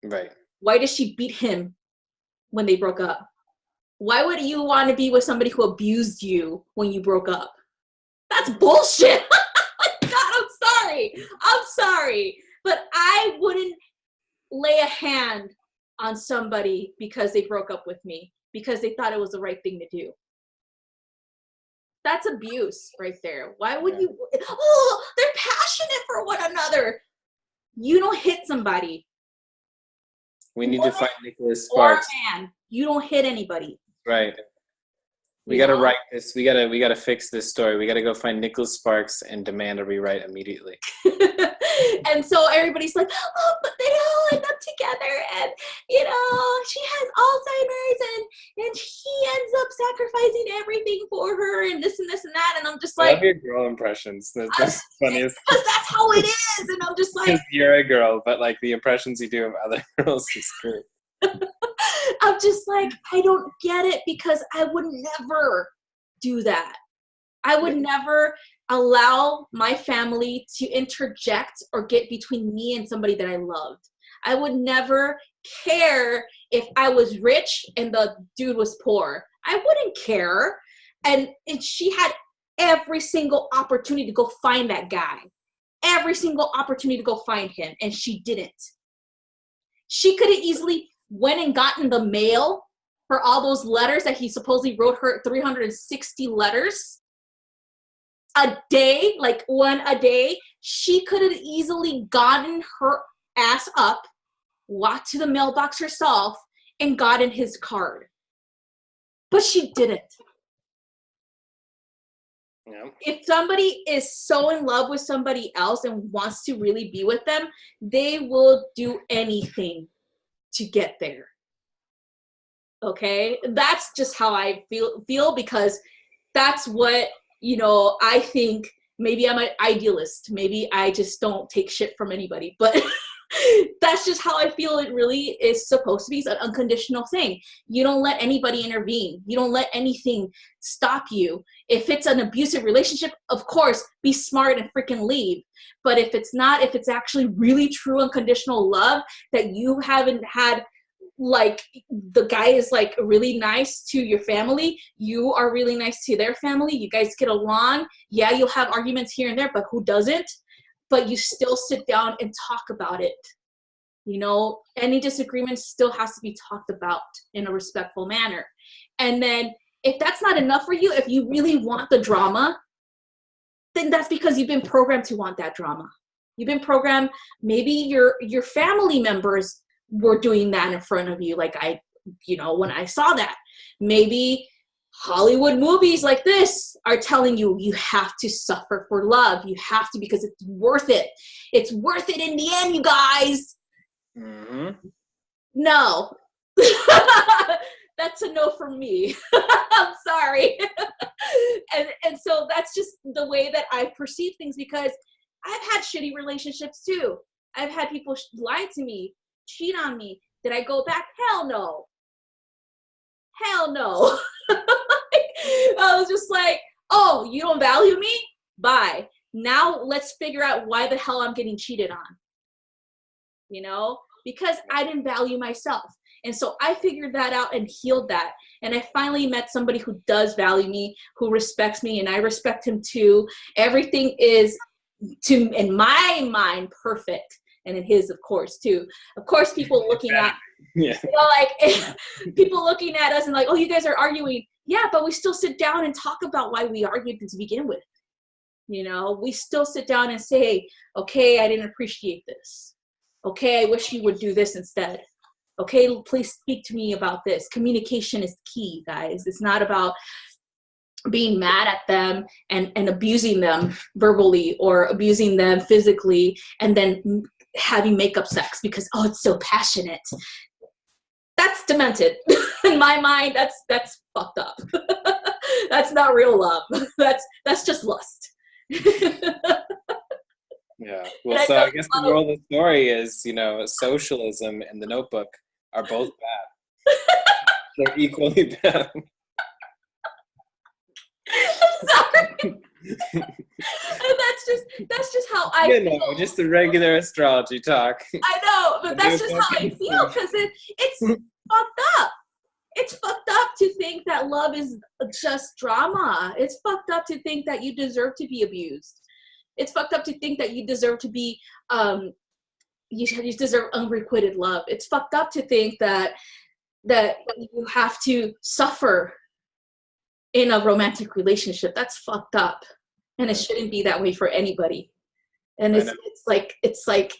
Speaker 2: Right. Why
Speaker 1: did she beat him when they broke up? Why would you want to be with somebody who abused you when you broke up? That's bullshit. God, I'm sorry. But I wouldn't lay a hand on somebody because they broke up with me, because they thought it was the right thing to do. That's abuse right there. Why would you? Oh, they're passionate for one another. You don't hit somebody.
Speaker 2: We need to find Nicholas
Speaker 1: Or
Speaker 2: Sparks.
Speaker 1: man, you don't hit anybody.
Speaker 2: Right. We got to write this. We got to fix this story. We got to go find Nicholas Sparks and demand a rewrite immediately.
Speaker 1: And so everybody's like, oh, but they all end up together, and you know, she has Alzheimer's, and he ends up sacrificing everything for her, and this and this and that. And I'm just like,
Speaker 2: I love your girl impressions. That's funniest.
Speaker 1: Because that's how it is. And I'm just like,
Speaker 2: because you're a girl, but like the impressions you do of other girls is great.
Speaker 1: I'm just like, I don't get it, because I would never do that. I would never allow my family to interject or get between me and somebody that I loved. I would never care if I was rich and the dude was poor. I wouldn't care. And she had every single opportunity to go find that guy. Every single opportunity to go find him. And she didn't. She could have easily went and gotten the mail for all those letters that he supposedly wrote her, 360 letters a day, like one a day. She could have easily gotten her ass up, walked to the mailbox herself, and gotten his card. But she didn't. Yeah. If somebody is so in love with somebody else and wants to really be with them, they will do anything to get there. Okay? That's just how I feel, because that's what, you know, I think. Maybe I'm an idealist. Maybe I just don't take shit from anybody. But that's just how I feel it really is supposed to be. It's an unconditional thing. You don't let anybody intervene. You don't let anything stop you. If it's an abusive relationship, of course, be smart and freaking leave. But if it's not, if it's actually really true unconditional love that you haven't had, like the guy is like really nice to your family, you are really nice to their family, you guys get along, yeah, you'll have arguments here and there, but who doesn't? But you still sit down and talk about it. You know, any disagreement still has to be talked about in a respectful manner. And then if that's not enough for you, if you really want the drama, then that's because you've been programmed to want that drama. You've been programmed, maybe your family members were doing that in front of you, like when I saw that. Maybe Hollywood movies like this are telling you you have to suffer for love. You have to, because it's worth it. It's worth it in the end, you guys. Mm-hmm. No. That's a no from me. I'm sorry. and so that's just the way that I perceive things, because I've had shitty relationships too. I've had people lie to me, cheat on me. Did I go back? Hell no. Hell no. I was just like, oh, you don't value me? Bye. Now let's figure out why the hell I'm getting cheated on. You know, because I didn't value myself. And so I figured that out and healed that. And I finally met somebody who does value me, who respects me, and I respect him too. Everything is, in my mind, perfect. And in his, of course, too. Of course, people looking at, people looking at us and like, oh, you guys are arguing. Yeah, but we still sit down and talk about why we argued to begin with. You know, we still sit down and say, okay, I didn't appreciate this. Okay, I wish you would do this instead. Okay, please speak to me about this. Communication is key, guys. It's not about being mad at them and abusing them verbally or abusing them physically and then having makeup sex because, oh, it's so passionate. That's demented. In my mind, that's fucked up. That's not real love. That's just lust.
Speaker 2: Yeah. Well, so I guess the moral of the story is, you know, socialism and The Notebook are both bad. They're equally bad.
Speaker 1: Sorry. that's just how I feel.
Speaker 2: No, just the regular astrology talk.
Speaker 1: I know, but that's just how I feel, because it's fucked up. It's fucked up to think that love is just drama. It's fucked up to think that you deserve to be abused. It's fucked up to think that you deserve to be you deserve unrequited love. It's fucked up to think that you have to suffer in a romantic relationship. That's fucked up. And it shouldn't be that way for anybody. And it's like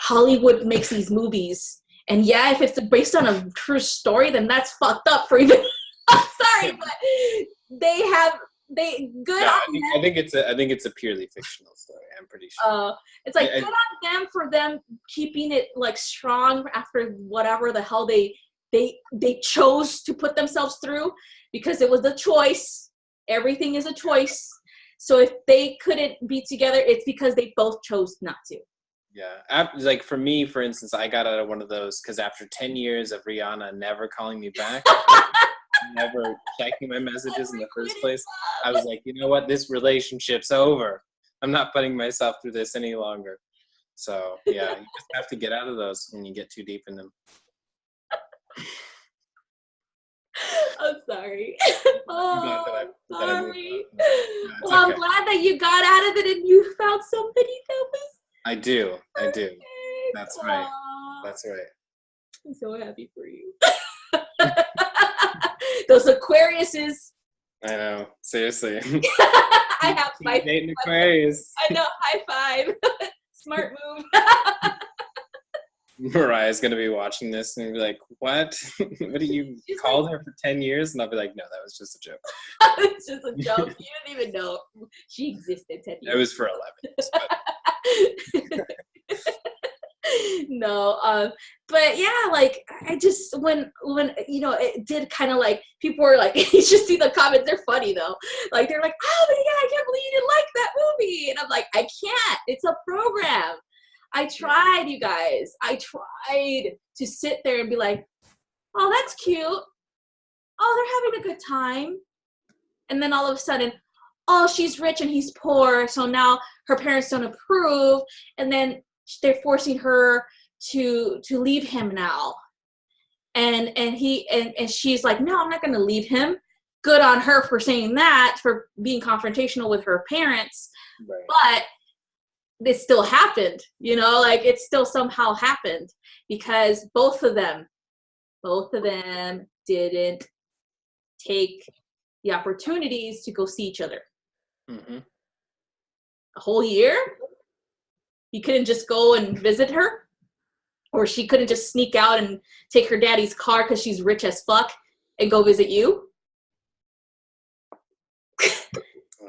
Speaker 1: Hollywood makes these movies. And yeah, if it's based on a true story, then that's fucked up for even I'm sorry, but they good
Speaker 2: no,
Speaker 1: on them.
Speaker 2: I think it's a purely fictional story. I'm pretty sure.
Speaker 1: It's like good on them for them keeping it like strong after whatever the hell they chose to put themselves through, because it was a choice. Everything is a choice. So if they couldn't be together, it's because they both chose not to.
Speaker 2: Yeah, like for me, for instance, I got out of one of those because after 10 years of Rihanna never calling me back, never checking my messages in the first place, I was like, you know what, this relationship's over. I'm not putting myself through this any longer. So yeah, you just have to get out of those when you get too deep in them.
Speaker 1: I'm sorry. Sorry.
Speaker 2: No,
Speaker 1: well,
Speaker 2: okay.
Speaker 1: I'm glad that you got out of it and you found somebody that was.
Speaker 2: I do.
Speaker 1: Perfect.
Speaker 2: That's right. That's right.
Speaker 1: I'm so happy for you. Those Aquariuses.
Speaker 2: I know. Seriously.
Speaker 1: I have my
Speaker 2: dating Aquarius.
Speaker 1: I know. High five. Smart move.
Speaker 2: Mariah's gonna be watching this and be like, "What? What do you called her for 10 years?" And I'll be like, "No, that was just a joke."
Speaker 1: It's just a joke. You didn't even know she existed 10 years.
Speaker 2: It was for 11 years.
Speaker 1: No, but yeah, like I just when you know it did kind of like people were like you should see the comments. They're funny though. Like they're like, "Oh my god, I can't believe you didn't like that movie," and I'm like, I can't. It's a program. I tried, you guys. I tried to sit there and be like, oh, that's cute. Oh, they're having a good time. And then all of a sudden, oh, she's rich and he's poor. So now her parents don't approve. And then they're forcing her to leave him now. And she's like, no, I'm not going to leave him. Good on her for saying that, for being confrontational with her parents. Right. But it still happened, you know, like it still somehow happened because both of them didn't take the opportunities to go see each other. Mm-hmm. A whole year? You couldn't just go and visit her? Or she couldn't just sneak out and take her daddy's car because she's rich as fuck and go visit you?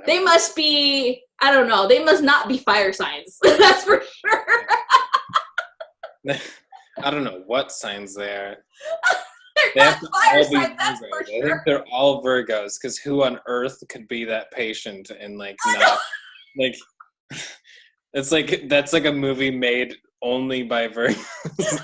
Speaker 1: They must be, I don't know, they must not be fire signs. That's for sure.
Speaker 2: I don't know what signs they are.
Speaker 1: They're not fire signs, that's for sure.
Speaker 2: I think they're all Virgos, because who on earth could be that patient and like not, like, it's like, that's like a movie made only by Virgos.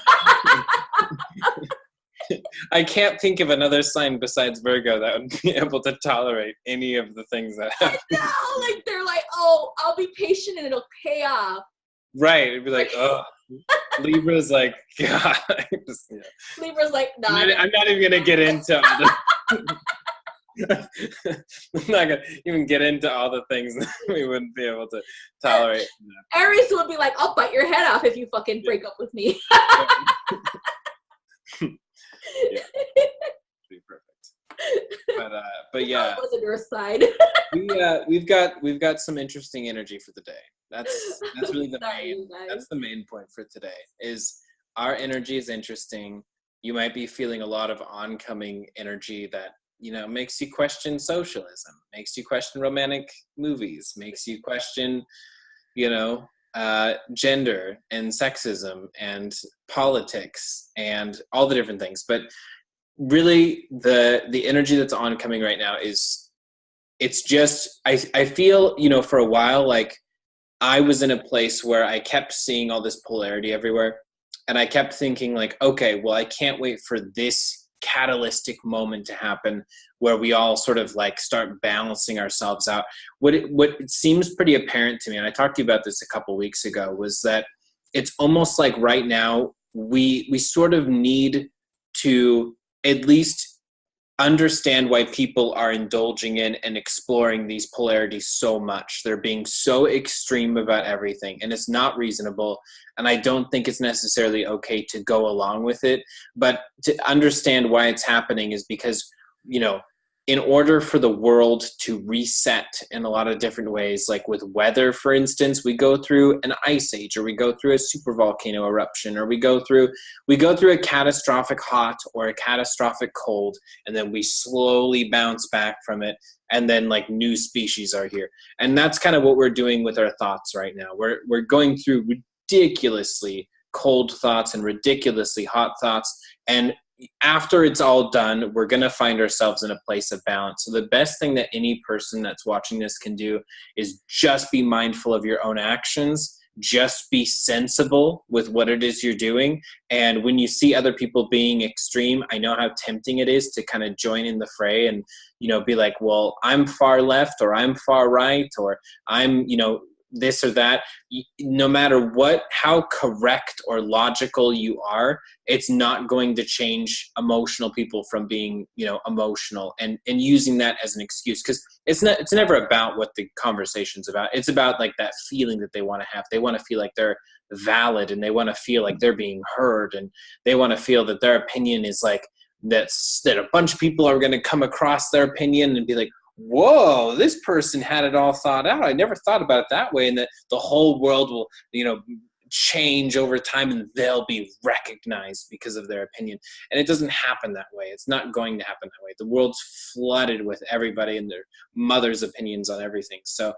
Speaker 2: I can't think of another sign besides Virgo that would be able to tolerate any of the things that happen.
Speaker 1: I know, like they're like, oh, I'll be patient and it'll pay off.
Speaker 2: Right, it'd be like, oh. Libra's like, God. Just, yeah.
Speaker 1: Libra's like, nah.
Speaker 2: I'm not even gonna get into all the. I'm not gonna even get into all the things that we wouldn't be able to tolerate.
Speaker 1: Aries would be like, I'll bite your head off if you fucking break up with me.
Speaker 2: Yeah, be perfect. But yeah,
Speaker 1: was on your side.
Speaker 2: we've got some interesting energy for the day. That's really that's the main point for today. Is our energy is interesting. You might be feeling a lot of oncoming energy that, you know, makes you question socialism, makes you question romantic movies, makes you question, you know, gender and sexism and politics and all the different things. But really the energy that's oncoming right now is, it's just, I feel, you know, for a while, like I was in a place where I kept seeing all this polarity everywhere. And I kept thinking like, okay, well, I can't wait for this catalytic moment to happen where we all sort of like start balancing ourselves out. What it seems pretty apparent to me, and I talked to you about this a couple weeks ago, was that it's almost like right now we sort of need to at least understand why people are indulging in and exploring these polarities so much. They're being so extreme about everything, and it's not reasonable. And I don't think it's necessarily okay to go along with it, but to understand why it's happening is because, you know, in order for the world to reset in a lot of different ways, like with weather, for instance, we go through an ice age, or we go through a supervolcano eruption, or we go through a catastrophic hot or a catastrophic cold, and then we slowly bounce back from it, and then like new species are here. And that's kind of what we're doing with our thoughts right now. We're going through ridiculously cold thoughts and ridiculously hot thoughts, and after it's all done, we're going to find ourselves in a place of balance. So the best thing that any person that's watching this can do is just be mindful of your own actions. Just be sensible with what it is you're doing. And when you see other people being extreme, I know how tempting it is to kind of join in the fray and, be like, well, I'm far left, or I'm far right, or I'm, this or that. No matter how correct or logical you are, it's not going to change emotional people from being, emotional and using that as an excuse. Because it's never about what the conversation's about. It's about like that feeling that they want to have. They want to feel like they're valid, and they want to feel like they're being heard, and they want to feel that their opinion is like, that a bunch of people are going to come across their opinion and be like, whoa, this person had it all thought out. I never thought about it that way. And that the whole world will, change over time, and they'll be recognized because of their opinion. And it doesn't happen that way. It's not going to happen that way. The world's flooded with everybody and their mother's opinions on everything. So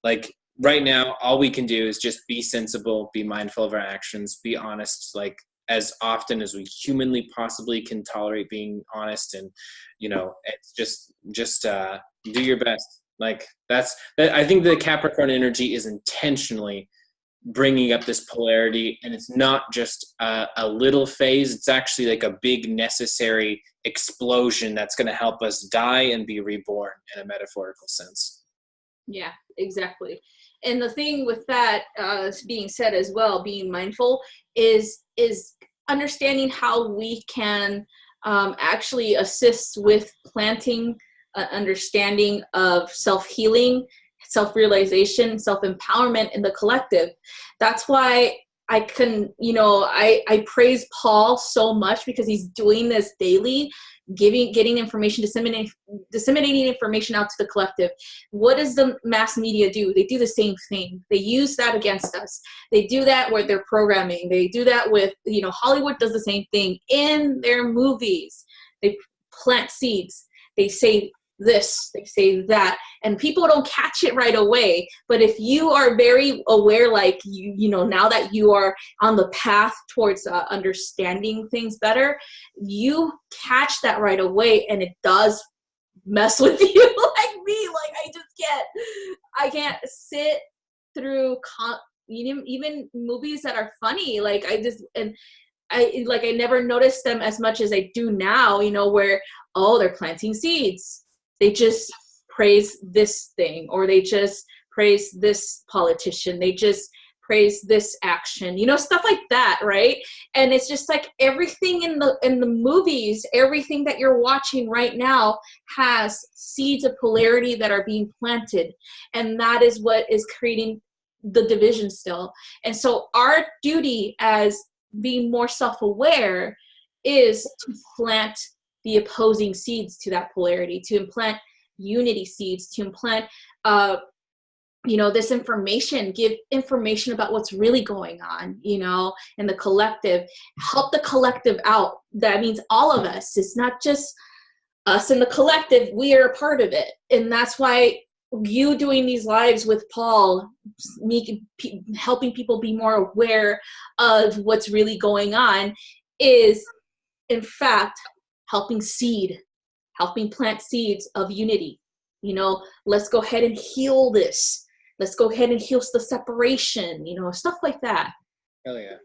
Speaker 2: like right now, all we can do is just be sensible, be mindful of our actions, be honest, like as often as we humanly possibly can tolerate being honest. And, it's just do your best. Like I think the Capricorn energy is intentionally bringing up this polarity, and it's not just a little phase. It's actually like a big necessary explosion that's going to help us die and be reborn in a metaphorical sense.
Speaker 1: Yeah, exactly. And the thing with that being said as well, being mindful is understanding how we can actually assist with planting understanding of self-healing, self-realization, self-empowerment in the collective. That's why I I praise Paul so much, because he's doing this daily, getting information, disseminating information out to the collective. What does the mass media do? They do the same thing. They use that against us. They do that with their programming. They do that with, Hollywood does the same thing in their movies. They plant seeds. They say this, they say that, and people don't catch it right away. But if you are very aware, like now that you are on the path towards understanding things better, you catch that right away, and it does mess with you like me. Like I can't sit through even movies that are funny. Like I never noticed them as much as I do now, where, oh, they're planting seeds. They just praise this thing, or they just praise this politician. They just praise this action, stuff like that, right? And it's just like everything in the movies, everything that you're watching right now has seeds of polarity that are being planted. And that is what is creating the division still. And so our duty as being more self-aware is to plant the opposing seeds to that polarity, to implant unity seeds, to implant this information, give information about what's really going on, in the collective, help the collective out. That means all of us. It's not just us in the collective. We are a part of it. And that's why you doing these lives with Paul, helping people be more aware of what's really going on, is in fact helping plant seeds of unity. Let's go ahead and heal this. Let's go ahead and heal the separation, stuff like that.
Speaker 2: Hell yeah.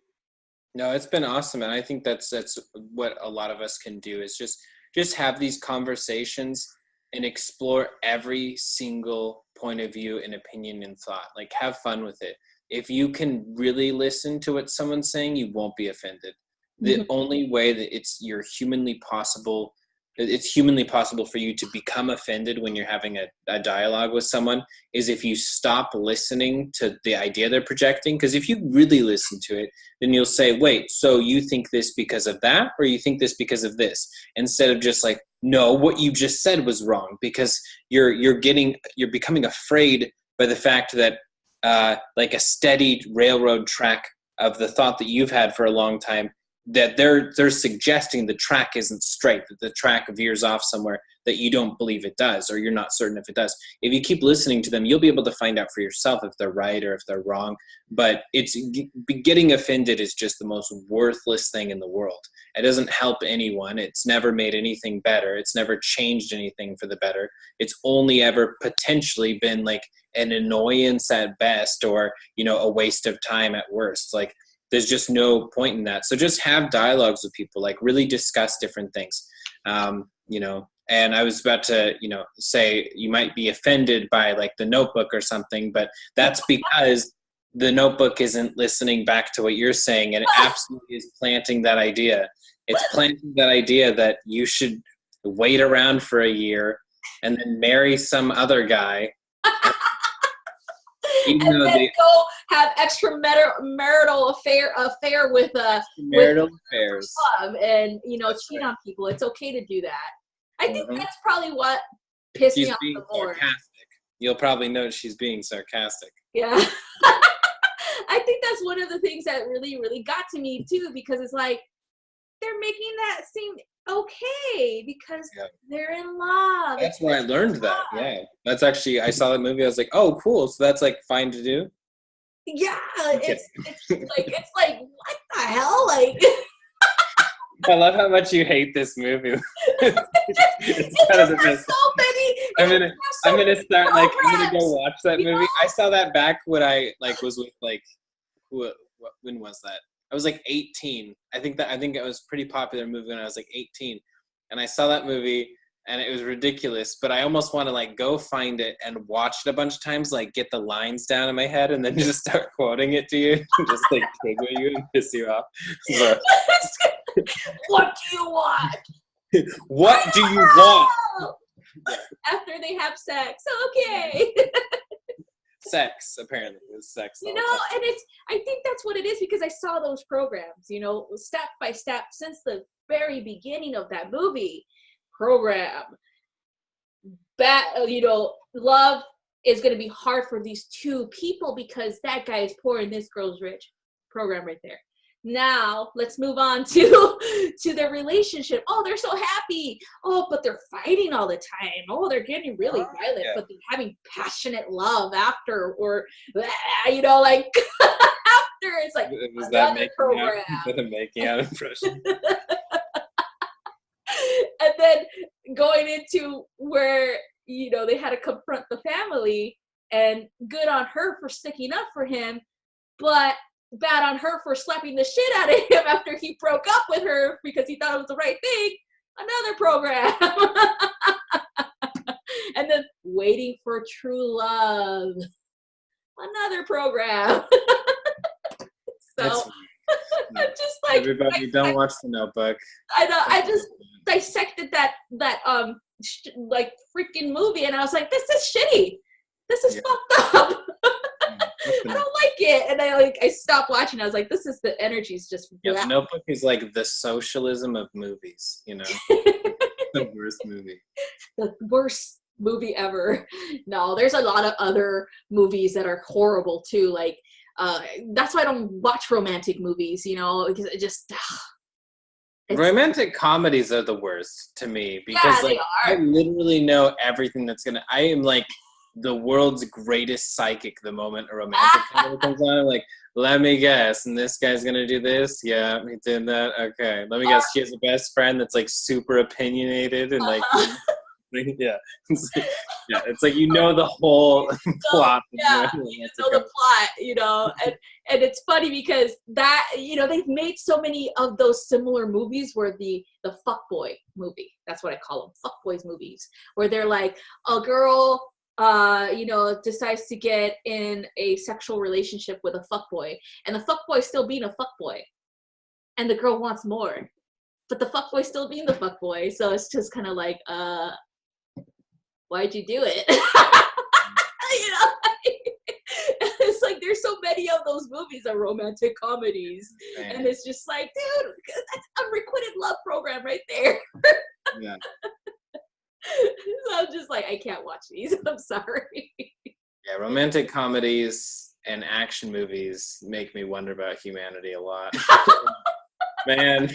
Speaker 2: No, it's been awesome. And I think that's what a lot of us can do, is just have these conversations and explore every single point of view and opinion and thought. Like, have fun with it. If you can really listen to what someone's saying, you won't be offended. The only way that it's humanly possible for you to become offended when you're having a dialogue with someone is if you stop listening to the idea they're projecting. Because if you really listen to it, then you'll say, wait, so you think this because of that, or you think this because of this? Instead of just like, no, what you just said was wrong, because you're becoming afraid by the fact that like a steady railroad track of the thought that you've had for a long time, that they're suggesting the track isn't straight, that the track veers off somewhere that you don't believe it does, or you're not certain if it does. If you keep listening to them, you'll be able to find out for yourself if they're right or if they're wrong. But getting offended is just the most worthless thing in the world. It doesn't help anyone. It's never made anything better. It's never changed anything for the better. It's only ever potentially been like an annoyance at best, or, you know, a waste of time at worst. Like, there's just no point in that. So just have dialogues with people, like really discuss different things. You know, and I was about to, you know, say you might be offended by like The Notebook or something, but that's because The Notebook isn't listening back to what you're saying, and it absolutely is planting that idea. It's planting that idea that you should wait around for a year and then marry some other guy.
Speaker 1: Even and then go have extramarital affair with
Speaker 2: marital affairs,
Speaker 1: and, you know, cheat on people. It's okay to do that. I think that's probably what pissed me off the most.
Speaker 2: Sarcastic. You'll probably notice she's being sarcastic.
Speaker 1: Yeah. I think that's one of the things that really, really got to me too, because it's like they're making that seem okay because they're in love.
Speaker 2: That's where I learned that. Yeah, that's actually, I saw that movie. I was like, oh, cool. So that's like fine to do.
Speaker 1: Yeah, it's like what the hell? Like,
Speaker 2: I love how much you hate this movie. It's
Speaker 1: so many.
Speaker 2: I'm gonna start like I'm gonna go watch that movie. Know? I saw that back when I like was with like when was that? I was like 18. I think it was a pretty popular movie when I was like 18, and I saw that movie and it was ridiculous. But I almost want to like go find it and watch it a bunch of times, like get the lines down in my head, and then just start quoting it to you, and just like trigger you and piss you off. So,
Speaker 1: what do you want?
Speaker 2: What do you want?
Speaker 1: After they have sex, okay.
Speaker 2: Sex, apparently. It was sex.
Speaker 1: You know, and I think that's what it is, because I saw those programs, you know, step by step since the very beginning of that movie program. You know, love is going to be hard for these two people because that guy is poor and this girl's rich. Program right there. Now let's move on to their relationship. Oh, they're so happy. Oh, but they're fighting all the time. Oh, they're getting really violent, but they're having passionate love after, or you know, like after. It's like
Speaker 2: was that making out impression?
Speaker 1: And then going into where, you know, they had to confront the family, and good on her for sticking up for him, but bad on her for slapping the shit out of him after he broke up with her because he thought it was the right thing. Another program. And then waiting for true love. Another program. So I'm just like,
Speaker 2: everybody don't watch The Notebook.
Speaker 1: I know. I just dissected that like freaking movie, and I was like, this is shitty. This is fucked up. I don't like it. And I stopped watching. I was like, this is, the energy's just
Speaker 2: The Notebook is like the socialism of movies, you know. The worst movie.
Speaker 1: The worst movie ever. No, there's a lot of other movies that are horrible too. Like that's why I don't watch romantic movies, you know, because it just
Speaker 2: romantic comedies are the worst to me, because like I literally know everything that's gonna. I am like the world's greatest psychic the moment a romantic comedy comes on. I'm like, let me guess, and this guy's gonna do this. Yeah, he did that. Okay, let me guess. She has a best friend that's like super opinionated and like, it's like, you know, the whole plot.
Speaker 1: Yeah, you know the plot, you know, and it's funny because that, you know, they've made so many of those similar movies where the fuckboy movie, that's what I call them, fuckboys movies, where they're like, a girl you know, decides to get in a sexual relationship with a fuckboy, and the fuckboy still being a fuckboy, and the girl wants more, but the fuckboy still being the fuckboy. So it's just kind of like, why'd you do it? You know, it's like there's so many of those movies are romantic comedies, and it's just like, dude, that's unrequited love program right there.
Speaker 2: Yeah.
Speaker 1: So I'm just like, I can't watch these. I'm sorry.
Speaker 2: Yeah, romantic comedies and action movies make me wonder about humanity a lot. Man,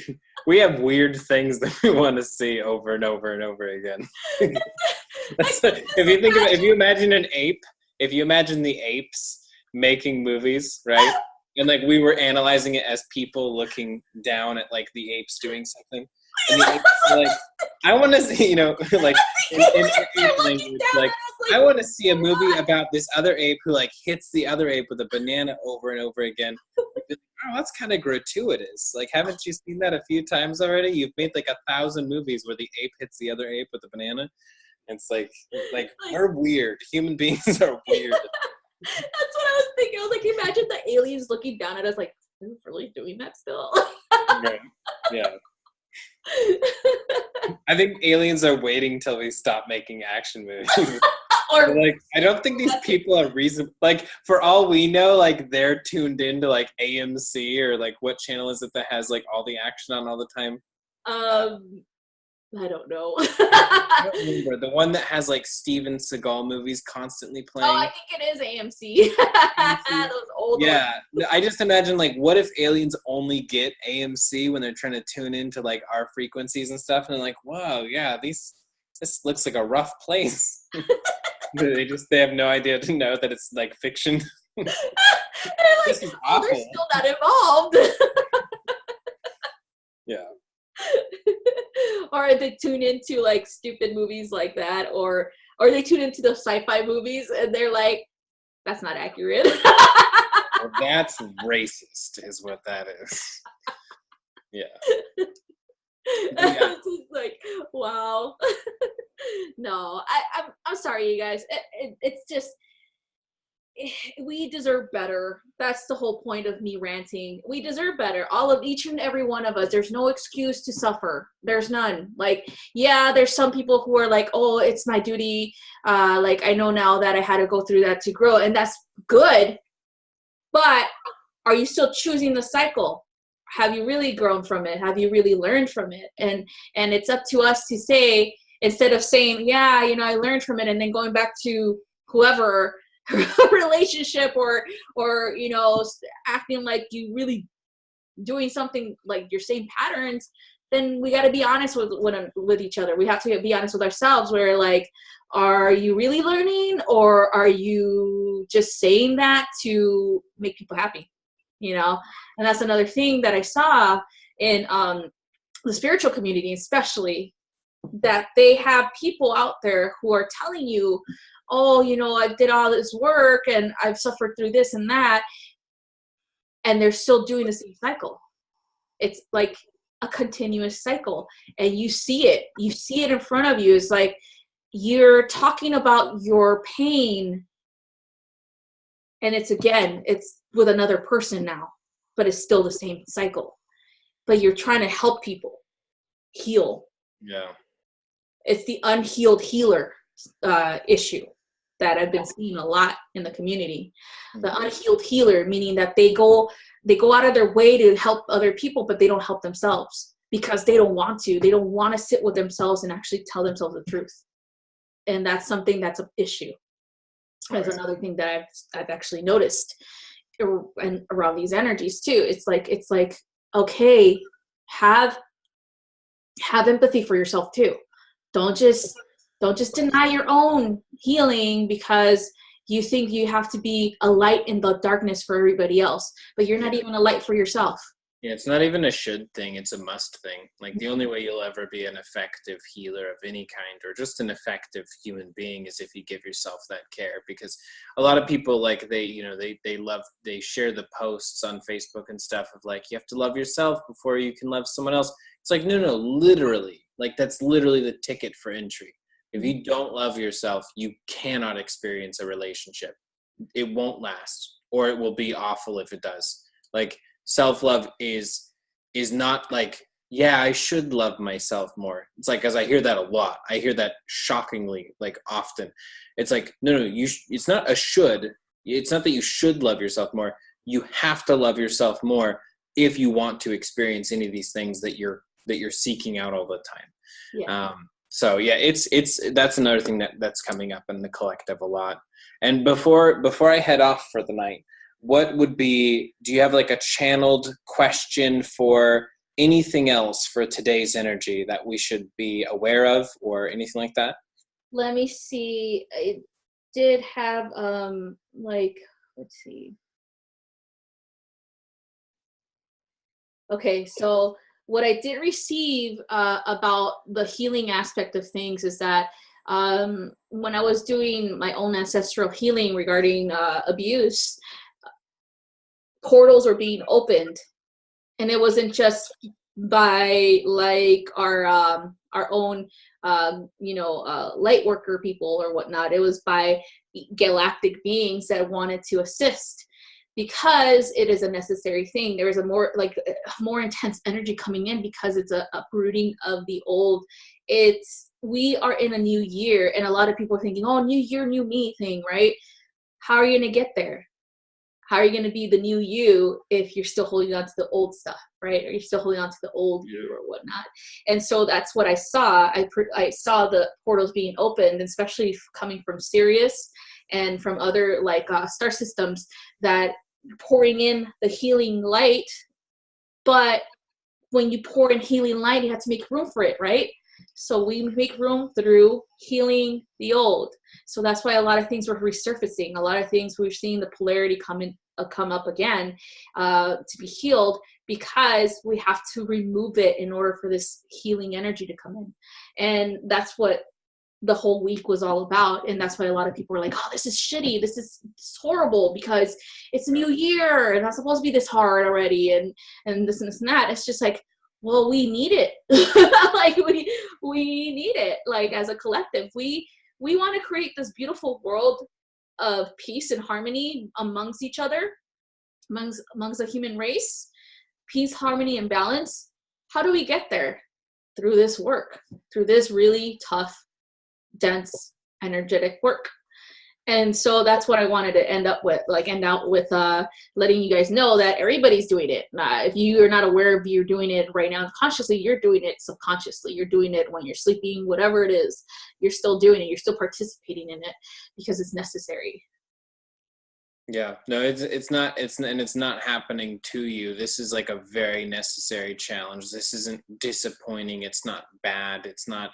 Speaker 2: we have weird things that we want to see over and over and over again. If you imagine an ape, if you imagine the apes making movies, right? And like we were analyzing it as people looking down at like the apes doing something. And the apes are like, I want to see, like in ape language, like I want to see a movie about this other ape who like hits the other ape with a banana over and over again. Oh, that's kind of gratuitous. Like, haven't you seen that a few times already? You've made like 1,000 movies where the ape hits the other ape with a banana. And it's like we're weird. Human beings are weird.
Speaker 1: That's what I was thinking. I was like, imagine the aliens looking down at us like, are we really doing that still?
Speaker 2: Yeah. I think aliens are waiting till we stop making action movies. Or like, I don't think these people are reasonable. Like, for all we know, like they're tuned into like AMC or like what channel is it that has like all the action on all the time?
Speaker 1: I don't know.
Speaker 2: I don't remember. The one that has like Steven Seagal movies constantly playing.
Speaker 1: Oh, I think it is AMC. Those old ones.
Speaker 2: I just imagine like, what if aliens only get AMC when they're trying to tune into like our frequencies and stuff, and they're like, "Whoa, yeah, this looks like a rough place." they have no idea to know that it's like fiction.
Speaker 1: They're like,
Speaker 2: this is awful.
Speaker 1: They're still not involved.
Speaker 2: Yeah.
Speaker 1: Or they tune into like stupid movies like that, or they tune into the sci-fi movies and they're like, that's not accurate.
Speaker 2: Well, that's racist is what that is. Yeah.
Speaker 1: It's just like, wow. No, I'm sorry, you guys. It's just, we deserve better. That's the whole point of me ranting. We deserve better. Each and every one of us. There's no excuse to suffer. There's none. Like, yeah, there's some people who are like, oh, it's my duty. Like, I know now that I had to go through that to grow, and that's good. But are you still choosing the cycle? Have you really grown from it? Have you really learned from it? And it's up to us to say, instead of saying, yeah, I learned from it, and then going back to whoever relationship or acting like you really doing something like your same patterns, then we got to be honest with each other. We have to be honest with ourselves. Where like, are you really learning, or are you just saying that to make people happy? And that's another thing that I saw in the spiritual community, especially, that they have people out there who are telling you, oh, I did all this work and I've suffered through this and that, and they're still doing the same cycle. It's like a continuous cycle, and you see it in front of you. It's like you're talking about your pain, and it's with another person now, but it's still the same cycle. But you're trying to help people heal.
Speaker 2: Yeah. It's
Speaker 1: the unhealed healer issue that I've been seeing a lot in the community. The unhealed healer, meaning that they go out of their way to help other people, but they don't help themselves because they don't want to. They don't want to sit with themselves and actually tell themselves the truth. And that's something that's an issue. That's another thing that I've actually noticed and around these energies too. It's like, okay, have empathy for yourself too. Don't just deny your own healing because you think you have to be a light in the darkness for everybody else, but you're not even a light for yourself.
Speaker 2: Yeah, it's not even a should thing, it's a must thing. Like, the only way you'll ever be an effective healer of any kind, or just an effective human being, is if you give yourself that care. Because a lot of people, like, they share the posts on Facebook and stuff of like, you have to love yourself before you can love someone else. It's like, no, literally, like, that's literally the ticket for entry. If you don't love yourself, you cannot experience a relationship. It won't last, or it will be awful if it does. Like, self-love is not like, yeah, I should love myself more. It's like, as I hear that a lot, I hear that shockingly, like, often. It's like, no, it's not a should. It's not that you should love yourself more. You have to love yourself more if you want to experience any of these things that you're seeking out all the time.
Speaker 1: Yeah.
Speaker 2: So yeah, that's another thing that's coming up in the collective a lot. And before I head off for the night, do you have like a channeled question for anything else for today's energy that we should be aware of or anything like that?
Speaker 1: Let me see. I did have like, let's see. Okay, so what I did receive about the healing aspect of things is that when I was doing my own ancestral healing regarding abuse, portals were being opened, and it wasn't just by like our own light worker people or whatnot. It was by galactic beings that wanted to assist, because it is a necessary thing. There is a more intense energy coming in, because it's a uprooting of the old. We are in a new year, and a lot of people are thinking, oh, new year, new me thing, right? How are you going to get there? How are you going to be the new you if you're still holding on to the old stuff, right? Or you're still holding on to the old you or whatnot. And so that's what I saw. I saw the portals being opened, especially coming from Sirius and from other like star systems, that pouring in the healing light. But when you pour in healing light, you have to make room for it, right? So we make room through healing the old. So that's why a lot of things were resurfacing. A lot of things we've seen the polarity come up again to be healed, because we have to remove it in order for this healing energy to come in. And that's what the whole week was all about. And that's why a lot of people are like, oh, this is shitty, this is horrible, because it's a new year and not supposed to be this hard already, and this and this and that. It's just like, well, we need it. Like we need it. Like as a collective, we want to create this beautiful world of peace and harmony amongst each other, amongst the human race. Peace, harmony, and balance. How do we get there? Through this work, through this really tough, dense, energetic work. And so that's what I wanted to end out with letting you guys know that everybody's doing it. If you are not aware of you're doing it right now consciously, you're doing it subconsciously. You're doing it when you're sleeping, whatever it is, you're still doing it. You're still participating in it because it's necessary.
Speaker 2: Yeah, no, it's not happening to you. This is like a very necessary challenge. This isn't disappointing. It's not bad. It's not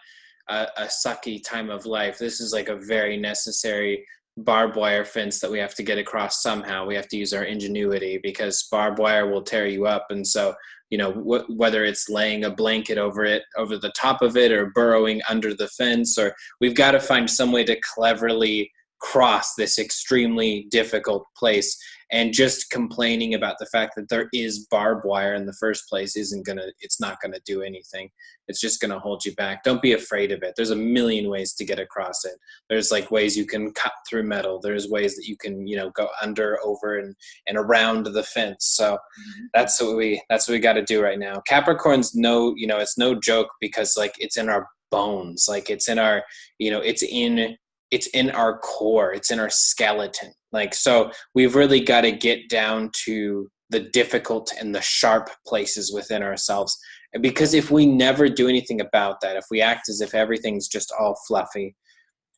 Speaker 2: a sucky time of life. This is like a very necessary barbed wire fence that we have to get across somehow. We have to use our ingenuity, because barbed wire will tear you up. And so, whether it's laying a blanket over the top of it, or burrowing under the fence, or we've got to find some way to cleverly cross this extremely difficult place. And just complaining about the fact that there is barbed wire in the first place it's not gonna do anything. It's just gonna hold you back. Don't be afraid of it. There's a million ways to get across it. There's like ways you can cut through metal. There's ways that you can, go under, over, and around the fence. So that's what we got to do right now. Capricorn's it's no joke, because like it's in our bones. Like it's in our, it's in our core, it's in our skeleton. Like, so we've really got to get down to the difficult and the sharp places within ourselves. Because if we never do anything about that, if we act as if everything's just all fluffy,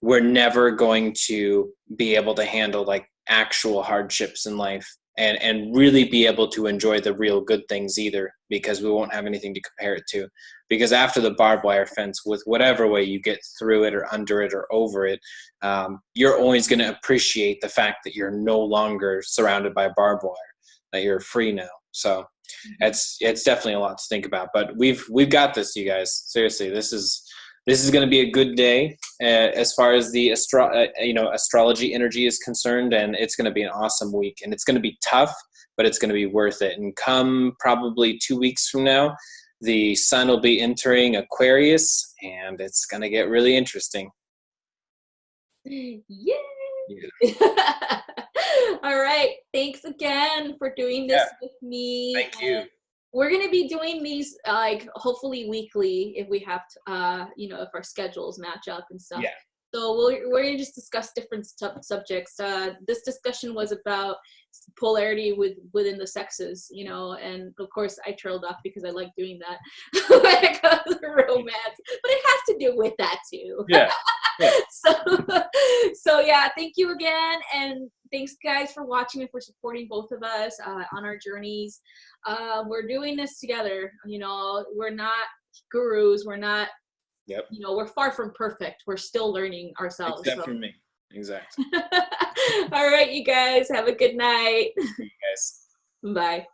Speaker 2: we're never going to be able to handle like actual hardships in life, and really be able to enjoy the real good things either, because we won't have anything to compare it to. Because after the barbed wire fence, with whatever way you get through it or under it or over it, you're always going to appreciate the fact that you're no longer surrounded by barbed wire, that you're free now. So it's definitely a lot to think about. But we've got this, you guys. Seriously, this is going to be a good day as far as the astrology energy is concerned, and it's going to be an awesome week. And it's going to be tough, but it's going to be worth it. And come probably 2 weeks from now, the sun will be entering Aquarius, and it's going to get really interesting.
Speaker 1: Yay! Yeah. All right. Thanks again for doing this with me.
Speaker 2: Thank you.
Speaker 1: We're going to be doing these like hopefully weekly if we have to, if our schedules match up and stuff.
Speaker 2: Yeah.
Speaker 1: So we're gonna just discuss different subjects. This discussion was about polarity within the sexes, you know, and of course I trailed off because I like doing that when it comes to romance, but it has to do with that too.
Speaker 2: Yeah. Yeah.
Speaker 1: So yeah, thank you again, and thanks guys for watching and for supporting both of us on our journeys. We're doing this together. You know, we're not gurus. We're not.
Speaker 2: Yep.
Speaker 1: You know, we're far from perfect. We're still learning ourselves.
Speaker 2: Except for me. Exactly.
Speaker 1: All right, you guys, have a good night.
Speaker 2: Guys.
Speaker 1: Bye.